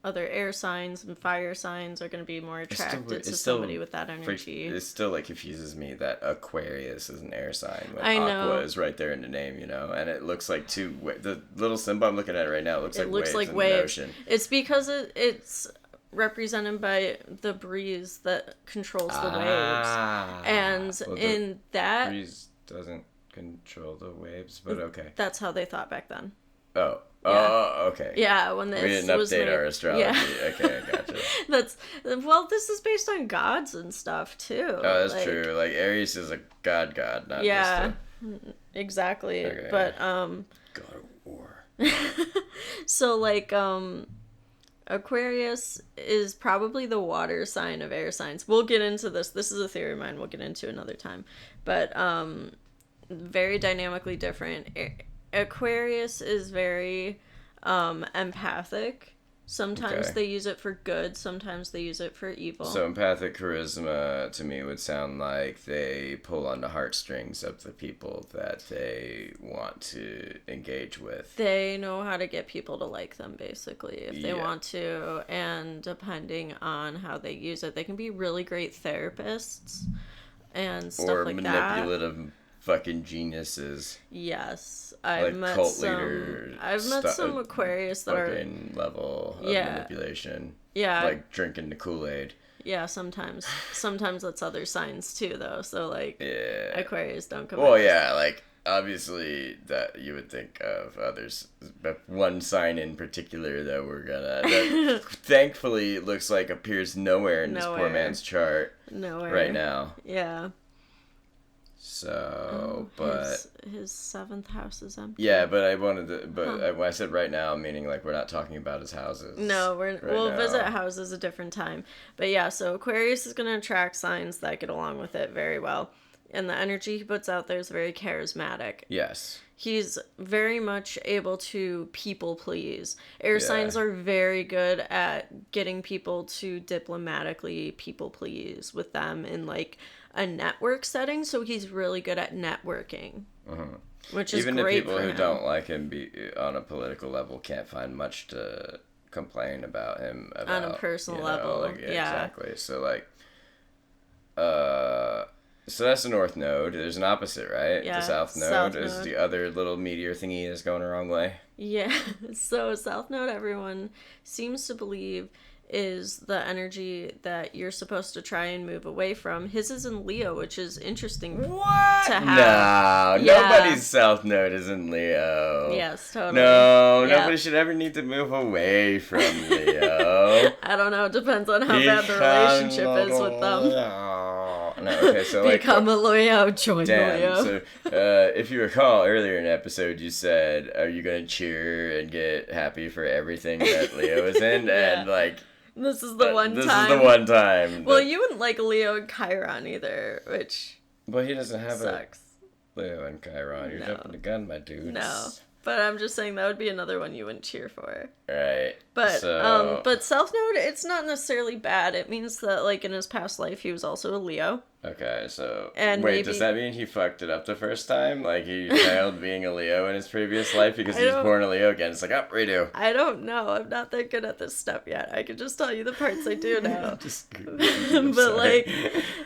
other air signs and fire signs, are going to be more attracted to somebody with that energy. It still like confuses me that Aquarius is an air sign when I know. Aqua is right there in the name, you know, and it looks like the little symbol I'm looking at right now looks It like looks waves like in waves. the ocean. It's because it's represented by the breeze that controls the waves. And Well, in that, breeze doesn't control the waves, but okay. that's how they thought back then. Oh. Yeah. Oh, okay. Yeah, when this We didn't was update made. our astrology. Yeah. Okay, I gotcha. This is based on gods and stuff too. Oh, that's true. Like Aries is a god, not Yeah, just exactly. Okay. But God of War. so like Aquarius is probably the water sign of air signs. We'll get into this. This is a theory of mine. We'll get into another time. But very dynamically different. Aquarius is very empathic. Sometimes Okay. they use it for good. Sometimes they use it for evil. So empathic charisma to me would sound like they pull on the heartstrings of the people that they want to engage with. They know how to get people to like them, basically, if they Yeah. want to. And depending on how they use it, they can be really great therapists and stuff Or like that. manipulative fucking geniuses. Yes, Like I've met cult some. leader I've met some Aquarius that are. fucking level of Yeah. manipulation. Yeah, Like drinking the Kool-Aid. yeah. Sometimes that's other signs too, though. So like, Yeah. Aquarius don't come. Well, out. yeah, like obviously that you would think of others, but one sign in particular that that thankfully it looks like appears nowhere in this poor Nowhere. man's chart Nowhere right now. Yeah. So, but his 7th house is empty. yeah, but I wanted to, when I said right now, meaning like we're not talking about his houses. No, we'll now. visit houses a different time. But yeah, so Aquarius is going to attract signs that get along with it very well. and the energy he puts out there is very charismatic. Yes. He's very much able to people please. Air signs are very good at getting people to diplomatically people please with them in like a network setting. So he's really good at networking, which is even great the people for who him. don't like him on a political level can't find much to complain about him about, on a personal level. Exactly. So like, so that's the North Node. There's an opposite, right? Yeah, The South Node South is Node. the other little meteor thingy that's going the wrong way. Yeah, so South Node, everyone seems to believe, is the energy that you're supposed to try and move away from. His is in Leo, which is interesting What? to have. No, Yeah. nobody's South Node is in Leo. Yes, totally. No, Yeah. nobody should ever need to move away from Leo. I don't know, it depends on how bad the relationship is with them. No, okay, so like, Become a Leo, join Leo. so if you recall earlier in the episode, you said, "Are you gonna cheer and get happy for everything that Leo is in?" Yeah. And like, This is the one this time. is the one time. Well, you wouldn't like Leo and Chiron either, which But he doesn't have sucks. a Leo and Chiron. You're No. jumping the gun, my dudes. No. But I'm just saying that would be another one you wouldn't cheer for. Right. But So, but South Node, it's not necessarily bad. It means that like in his past life he was also a Leo. okay, so And wait, maybe- does that mean he fucked it up the first time? Like he failed being a Leo in his previous life because I he's don't- born a Leo again? It's like, oh, redo. I don't know. I'm not that good at this stuff yet. I can just tell you the parts I do know. I'm but sorry.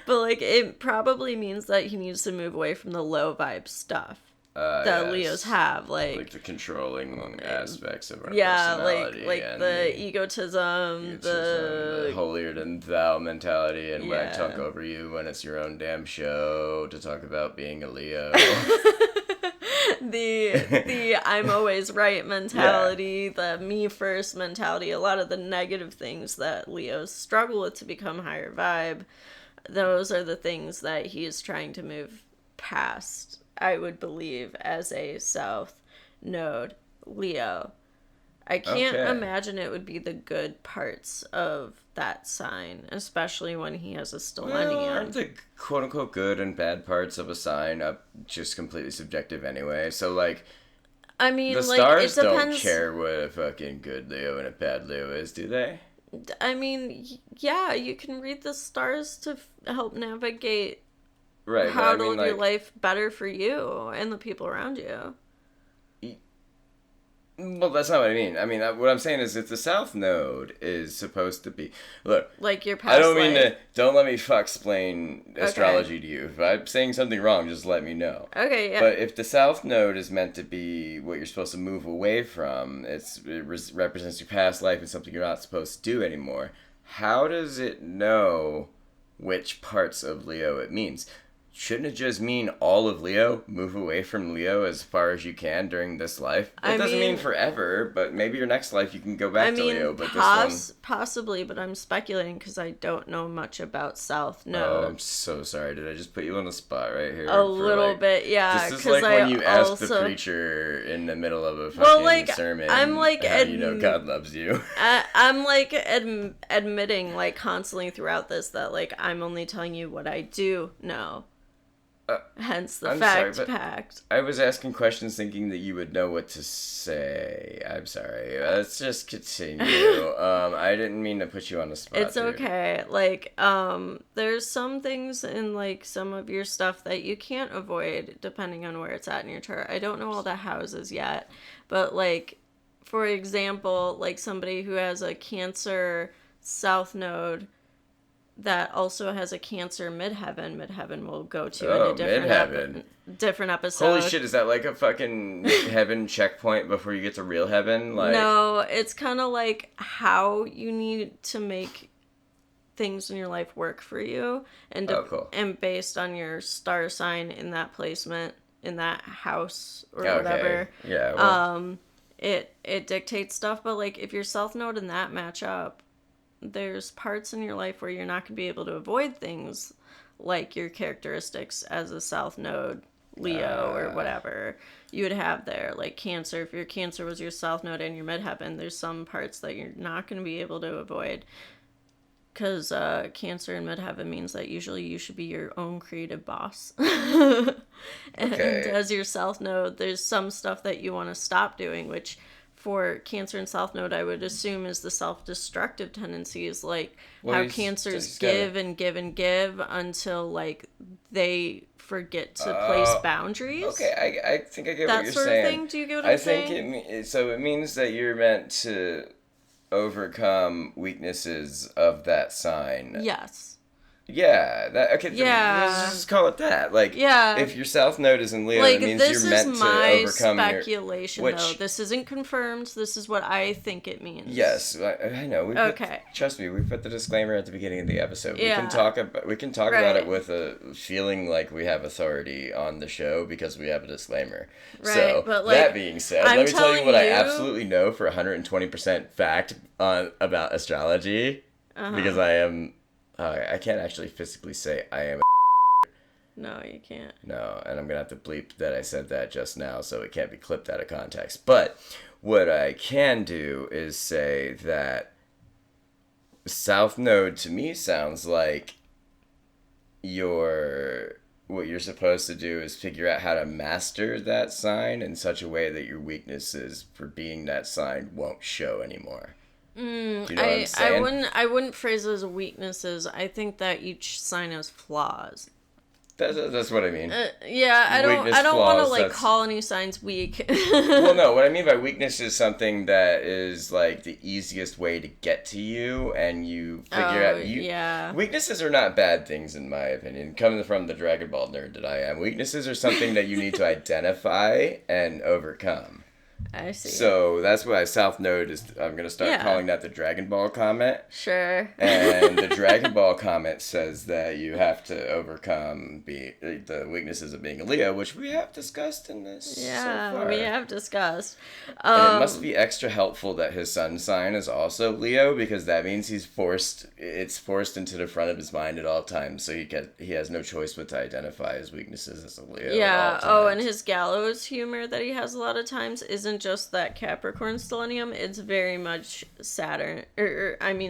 like it probably means that he needs to move away from the low vibe stuff that yes. Leos have, Like the controlling aspects of our yeah, personality. like and the egotism, the holier than thou mentality, and when I Yeah. talk over you when it's your own damn show to talk about being a Leo. the I'm always right mentality, the me first mentality, a lot of the negative things that Leos struggle with to become higher vibe, those are the things that he is trying to move past, I would believe, as a South Node Leo. I can't Okay. imagine it would be the good parts of that sign, especially when he has a Well, Stellenium. aren't the quote unquote good and bad parts of a sign just completely subjective anyway? So like I mean, the like, stars it don't depends. care what a fucking good Leo and a bad Leo is, do they? I mean, yeah, you can read the stars to help navigate Right. how but to I mean, live your like, life better for you and the people around you. well, that's not what I mean. I mean, what I'm saying is if the South Node is supposed to be... Look, Like your past I don't mean life. to... Don't let me explain astrology to you. If I'm saying something wrong, just let me know. Okay, yeah. But if the South Node is meant to be what you're supposed to move away from, represents your past life and something you're not supposed to do anymore, how does it know which parts of Leo it means? Shouldn't it just mean all of Leo? Move away from Leo as far as you can during this life? It doesn't mean forever, but maybe your next life you can go back to Leo. But this one... possibly, but I'm speculating because I don't know much about South Oh, Node. I'm so sorry. Did I just put you on the spot right here? A little bit, yeah. This is like when you ask the also, preacher in the middle of a fucking sermon I'm like how you know God loves you. I'm like admitting, like, constantly throughout this that, like, I'm only telling you what I do know. Hence the I'm fact sorry, but pact. I was asking questions thinking that you would know what to say. I'm sorry. Let's just continue. I didn't mean to put you on the spot. It's dude. okay. Like, there's some things in, like, some of your stuff that you can't avoid depending on where it's at in your chart. I don't know all the houses yet, but, like, for example, like somebody who has a Cancer South Node that also has a Cancer midheaven will go to in a different episode. Holy shit, is that like a fucking heaven checkpoint before you get to real heaven? Like, no, it's kind of like how you need to make things in your life work for you, and cool. and based on your star sign in that placement in that house or whatever. Yeah. Well, It dictates stuff, but like if your South Node and that match up, there's parts in your life where you're not going to be able to avoid things like your characteristics as a South Node Leo or whatever you would have there. Like Cancer, if your Cancer was your South Node and your midheaven, there's some parts that you're not going to be able to avoid. Because Cancer in midheaven means that usually you should be your own creative boss. And as your South Node, there's some stuff that you want to stop doing, which for Cancer and South Node, I would assume is the self-destructive tendencies, like how Cancers give and give and give until like they forget to place boundaries. Okay, I think I get what you're saying. That sort of thing. Do you get what I'm saying? I think so. It means that you're meant to overcome weaknesses of that sign. Yes. Yeah. Yeah. Let's just call it that. Like, yeah. If your South Node is in Leo, like, it means you're meant to overcome this is my speculation, though. This isn't confirmed. This is what I think it means. Yes, I know. Trust me, we put the disclaimer at the beginning of the episode. Yeah. We can talk about it with a feeling like we have authority on the show because we have a disclaimer. Right, so, but like, that being said, let me tell you what I absolutely know for 120% fact about astrology. Because I am... I can't actually physically say I am No, you can't. No, and I'm going to have to bleep that I said that just now so it can't be clipped out of context. But what I can do is say that South Node to me sounds like what you're supposed to do is figure out how to master that sign in such a way that your weaknesses for being that sign won't show anymore. Do you know what I'm saying? I wouldn't phrase it as weaknesses. I think that each sign has flaws. That's what I mean. I don't want to like call any signs weak. Well, no, what I mean by weakness is something that is like the easiest way to get to you, and you figure out Yeah. Weaknesses are not bad things, in my opinion. Coming from the Dragon Ball nerd that I am, weaknesses are something that you need to identify and overcome. I see. So that's why South Node is. I'm going to start calling that the Dragon Ball comment. Sure. And the Dragon Ball comment says that you have to overcome the weaknesses of being a Leo, which we have discussed in this. Yeah, so far. We have discussed. And it must be extra helpful that his sun sign is also Leo, because that means it's forced into the front of his mind at all times. So he has no choice but to identify his weaknesses as a Leo. Yeah. Oh, and his gallows humor that he has a lot of times isn't just that Capricorn stellenium. It's very much Saturn,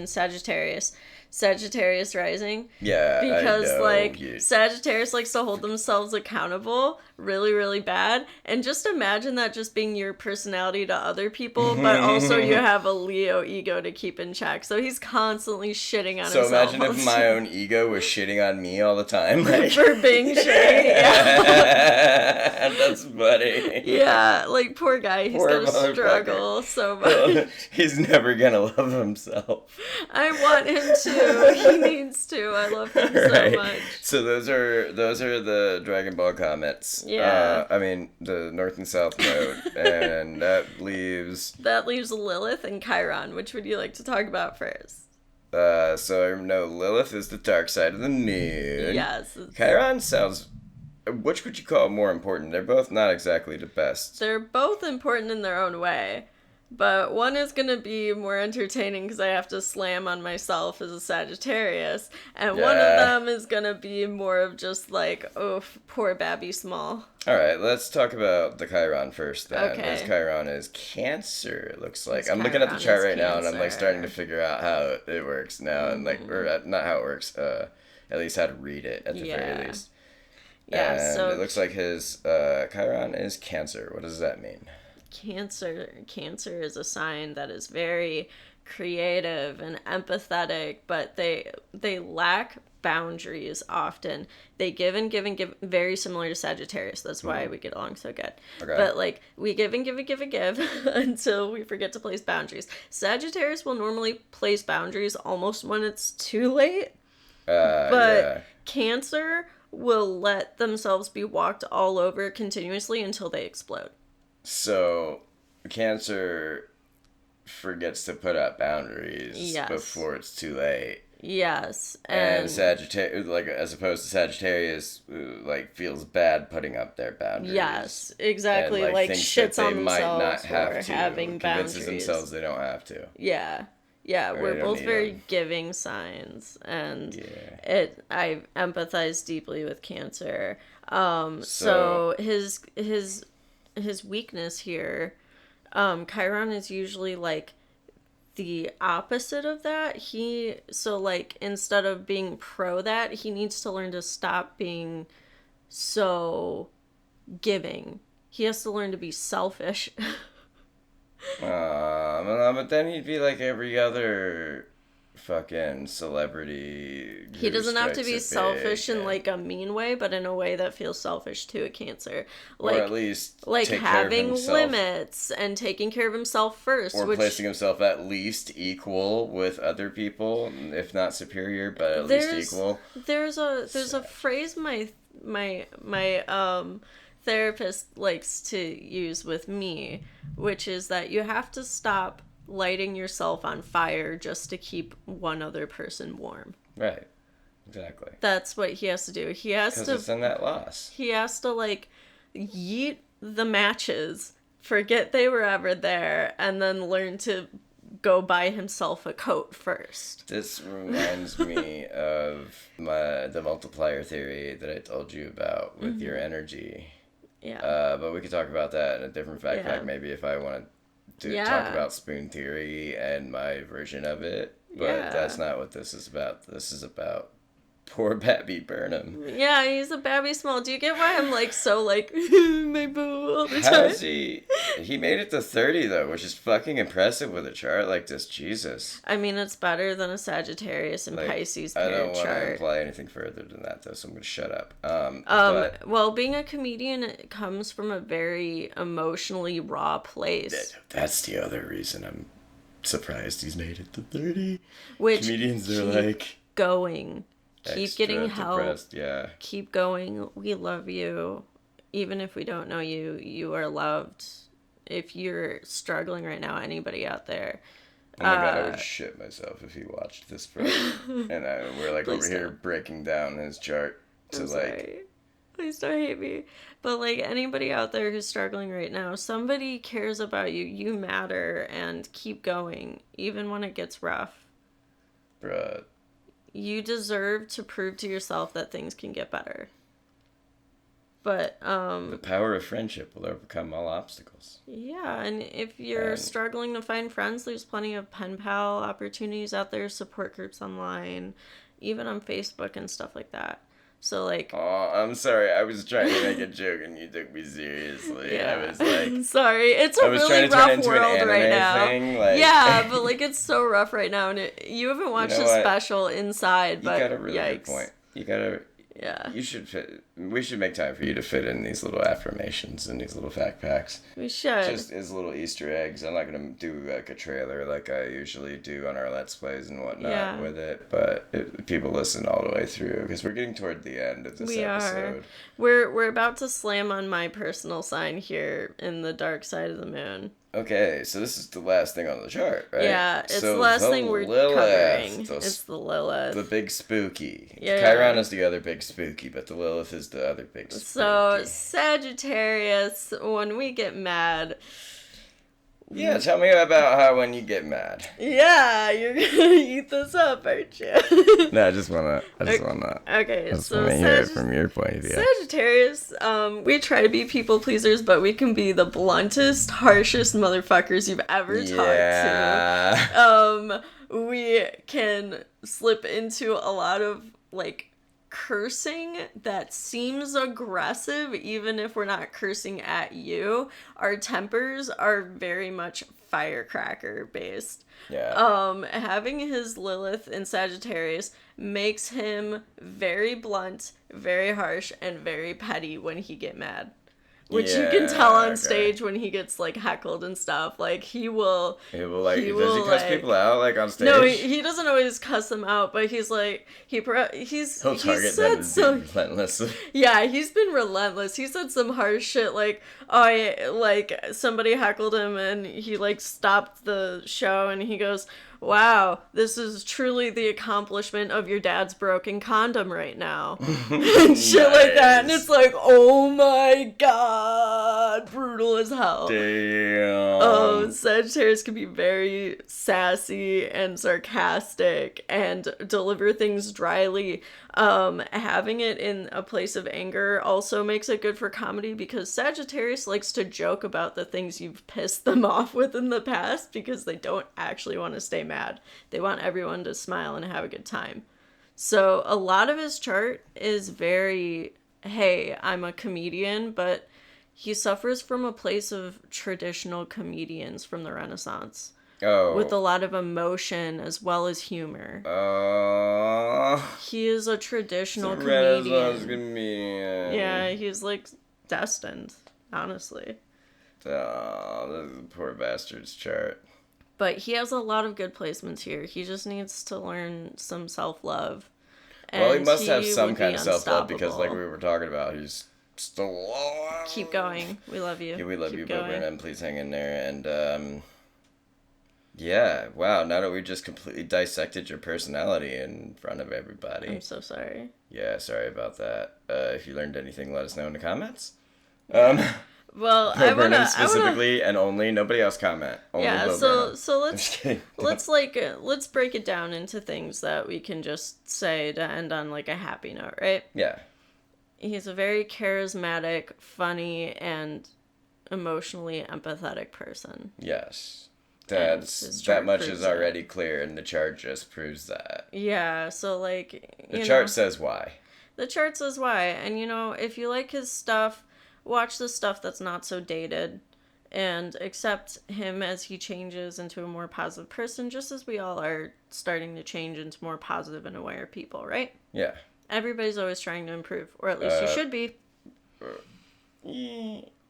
Sagittarius. Sagittarius rising. Yeah, because I know. like Sagittarius likes to hold themselves accountable really, really bad, and just imagine that just being your personality to other people, but also you have a Leo ego to keep in check. So he's constantly shitting on himself. So imagine if my own ego was shitting on me all the time, like... for being shitty. Yeah. That's funny. Yeah, like poor guy. He's gonna struggle so much. He's never gonna love himself. I want him to. He needs to. I love him so much. So those are the Dragon Ball comments. Yeah. The North and South Node, and that leaves Lilith and Chiron. Which would you like to talk about first? So I know Lilith is the dark side of the moon. Yes. Chiron sounds. Which would you call more important? They're both not exactly the best. They're both important in their own way. But one is going to be more entertaining because I have to slam on myself as a Sagittarius. And one of them is going to be more of just like, oh, poor Babby Small. All right, let's talk about the Chiron first then. Okay. Because Chiron is Cancer, it looks like. I'm looking at the chart right now, and I'm like starting to figure out how it works now. And or not how it works, at least how to read it at the very least. Yeah, and so... it looks like his Chiron is Cancer. What does that mean? Cancer is a sign that is very creative and empathetic, but they lack boundaries often. They give and give and give, very similar to Sagittarius. That's why we get along so good. Okay. But like we give and give and give and give until we forget to place boundaries. Sagittarius will normally place boundaries almost when it's too late. Cancer will let themselves be walked all over continuously until they explode. So, Cancer forgets to put up boundaries before it's too late. Yes. And Sagittarius, like, as opposed to Sagittarius, like, feels bad putting up their boundaries. Yes, exactly. And, like shits on themselves for having boundaries. Convinces themselves they don't have to. Yeah. Yeah, we're both very giving signs, and I empathize deeply with Cancer. So his weakness here, Chiron is usually like the opposite of that. So like instead of being pro that, he needs to learn to stop being so giving. He has to learn to be selfish. But then he'd be like every other fucking celebrity. He doesn't have to be selfish in and, like a mean way, but in a way that feels selfish to a Cancer. Like, or at least like take having care of himself, limits and taking care of himself first, or placing himself at least equal with other people, if not superior, but at least equal. There's a phrase my therapist likes to use with me, which is that you have to stop lighting yourself on fire just to keep one other person warm. Right. Exactly. That's what he has to do. He has to... Because it's in that loss. He has to, like, yeet the matches, forget they were ever there, and then learn to go buy himself a coat first. This reminds me of the multiplier theory that I told you about with your energy. Yeah. But we could talk about that in a different fact pack, maybe, if I want to talk about spoon theory and my version of it. But that's not what this is about. This is about poor Babby Burnham. Yeah, he's a Babby Small. Do you get why I'm like so like my boo all the time? How's he made it to 30 though, which is fucking impressive with a chart like this. Jesus. I mean, it's better than a Sagittarius and Pisces paired chart. I don't want to imply anything further than that though, so I'm gonna shut up. Well, being a comedian, it comes from a very emotionally raw place. That's the other reason I'm surprised he's made it to 30. Which comedians are like going. Keep getting help. Depressed, yeah. Keep going. We love you. Even if we don't know you, you are loved. If you're struggling right now, anybody out there. Oh my god, I would shit myself if he watched this from and we're like over here breaking down his chart to sorry. Please don't hate me. But like anybody out there who's struggling right now, somebody cares about you. You matter, and keep going, even when it gets rough. Bruh. You deserve to prove to yourself that things can get better. But, the power of friendship will overcome all obstacles. Yeah, and if you're struggling to find friends, there's plenty of pen pal opportunities out there, support groups online, even on Facebook and stuff like that. So, like... Oh, I'm sorry. I was trying to make a joke and you took me seriously. Yeah. I was like... Sorry. It's a really rough world right now. Like... Yeah, but, like, it's so rough right now. And you haven't watched the special Inside, but you got a really good point. You gotta... Yeah. We should make time for you to fit in these little affirmations and these little fact packs. We should. Just as little Easter eggs. I'm not going to do like a trailer like I usually do on our Let's Plays and whatnot with it. But people listen all the way through because we're getting toward the end of this episode. We're about to slam on my personal sign here in the dark side of the moon. Okay, so this is the last thing on the chart, right? Yeah, it's the last thing we're covering. It's the Lilith. The big spooky. Yeah. Chiron is the other big spooky, but the Lilith is the other big spooky. So, Sagittarius, when we get mad... Yeah, tell me about how when you get mad. Yeah, you're gonna eat this up, aren't you? No, I just wanna. Okay, so hear it from your point of view. Sagittarius, we try to be people pleasers, but we can be the bluntest, harshest motherfuckers you've ever talked to. We can slip into a lot of like cursing that seems aggressive even if we're not cursing at you. Our tempers are very much firecracker based. Having his Lilith in Sagittarius makes him very blunt, very harsh, and very petty when he get mad. Which you can tell on stage when he gets, like, heckled and stuff. Like, he will... does he cuss people out, like, on stage? No, he doesn't always cuss them out, but he's, like, he'll target them as being relentless. Yeah, he's been relentless. He said some harsh shit, like, somebody heckled him, and he, like, stopped the show, and he goes, wow, this is truly the accomplishment of your dad's broken condom right now. And shit like that. And it's like, oh my god, brutal as hell. Damn. Sagittarius can be very sassy and sarcastic and deliver things dryly. Having it in a place of anger also makes it good for comedy because Sagittarius likes to joke about the things you've pissed them off with in the past because they don't actually want to stay mad. They want everyone to smile and have a good time. So a lot of his chart is very, hey, I'm a comedian, but he suffers from a place of traditional comedians from the Renaissance. Oh. With a lot of emotion as well as humor. He is a traditional comedian. Yeah, he's like destined, honestly. Oh, this poor bastard's chart. But he has a lot of good placements here. He just needs to learn some self-love. Well, he must have some kind of self-love because, like we were talking about, he's still... Keep going. We love you. Yeah, we love you, Burnham. Please hang in there. And, yeah, wow, now that we've just completely dissected your personality in front of everybody. I'm so sorry. Yeah, sorry about that. If you learned anything, let us know in the comments. Well, Burnham specifically and only, nobody else comment. Only so let's break it down into things that we can just say to end on like a happy note, right? Yeah. He's a very charismatic, funny, and emotionally empathetic person. Yes. That much is already clear, and the chart just proves that. Yeah, so like... The chart says why. The chart says why, and if you like his stuff, watch the stuff that's not so dated, and accept him as he changes into a more positive person, just as we all are starting to change into more positive and aware people, right? Yeah. Everybody's always trying to improve, or at least you should be.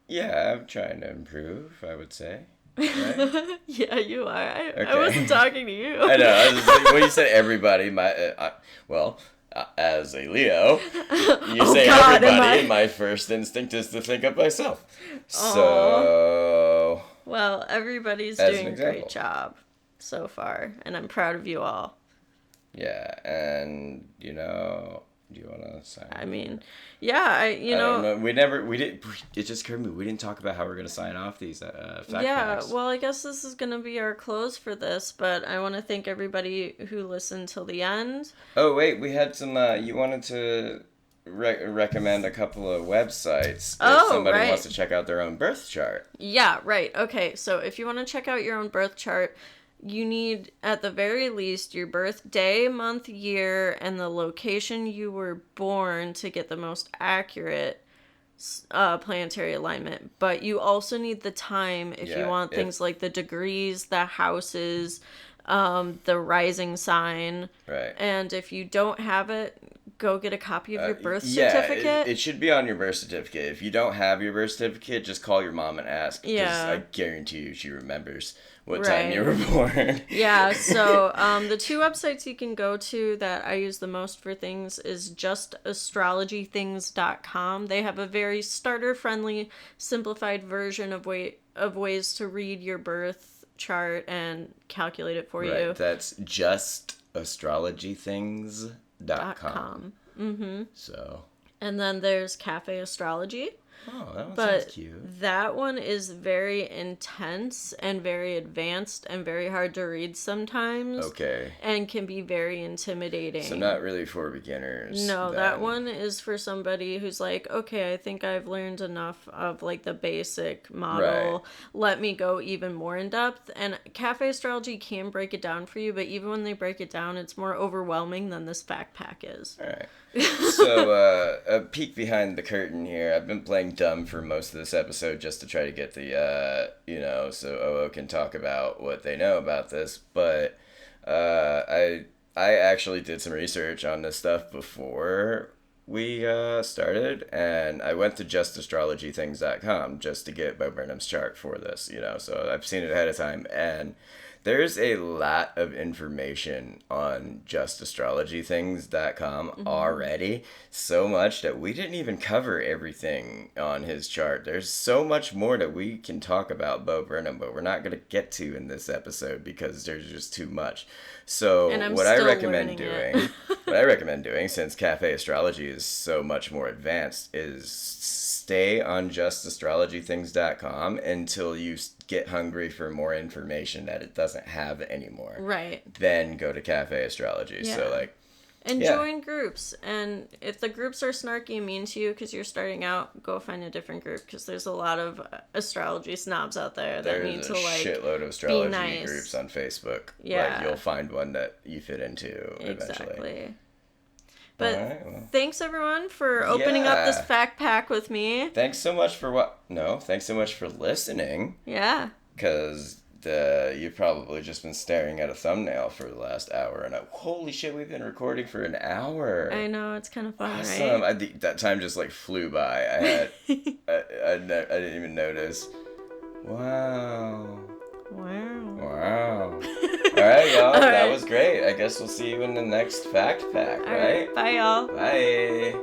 Yeah, I'm trying to improve, I would say. Right? Yeah, you are. I wasn't talking to you. I know. When you said everybody, as a Leo, you say everybody, and my first instinct is to think of myself. So... Well, everybody's doing a great job so far, and I'm proud of you all. Yeah, and, do you want to sign off? I mean, yeah, I don't know. It just occurred to me, we didn't talk about how we're going to sign off these fact facts. Well, I guess this is going to be our close for this, but I want to thank everybody who listened till the end. Oh, wait, we had some, you wanted to recommend a couple of websites if somebody wants to check out their own birth chart. Yeah, right. Okay, so if you want to check out your own birth chart, you need, at the very least, your birthday, month, year, and the location you were born to get the most accurate planetary alignment. But you also need the time if you want things like the degrees, the houses, the rising sign. Right. And if you don't have it, go get a copy of your birth certificate. It should be on your birth certificate. If you don't have your birth certificate, just call your mom and ask. Because I guarantee you she remembers what time you were born. Yeah, so the two websites you can go to that I use the most for things is justastrologythings.com. They have a very starter-friendly, simplified version of ways to read your birth chart and calculate it for you. That's justastrologythings.com. Mm-hmm. So. And then there's Cafe Astrology. Oh, that one sounds cute. That one is very intense and very advanced and very hard to read sometimes. Okay. And can be very intimidating. So not really for beginners. No, that one is for somebody who's like, okay, I think I've learned enough of like the basic model. Right. Let me go even more in depth. And Cafe Astrology can break it down for you, but even when they break it down, it's more overwhelming than this fact pack is. All right. So, a peek behind the curtain here. I've been playing dumb for most of this episode just to try to get the, so OO can talk about what they know about this. But I actually did some research on this stuff before we started, and I went to justastrologythings.com just to get Bo Burnham's chart for this, so I've seen it ahead of time, and There's a lot of information on justastrologythings.com already. So much that we didn't even cover everything on his chart. There's so much more that we can talk about Bo Burnham, but we're not going to get to in this episode because there's just too much. So what I recommend doing, since Cafe Astrology is so much more advanced, is stay on justastrologythings.com until you get hungry for more information that it doesn't have anymore. Right. Then go to Cafe Astrology. Yeah. So, like... And join groups. And if the groups are snarky and mean to you because you're starting out, go find a different group because there's a lot of astrology snobs out there that need to, like, there's a shitload of astrology groups on Facebook. Yeah. Like, you'll find one that you fit into eventually. Exactly. But thanks, everyone, for opening up this fact pack with me. Thanks so much for thanks so much for listening. Yeah. Because... you've probably just been staring at a thumbnail for the last hour, and holy shit, we've been recording for an hour. I know, it's kind of fun, awesome. right? That time just like flew by. I didn't even notice. Wow. All right, y'all. That was great. I guess we'll see you in the next fact pack, right? Bye, y'all. Bye.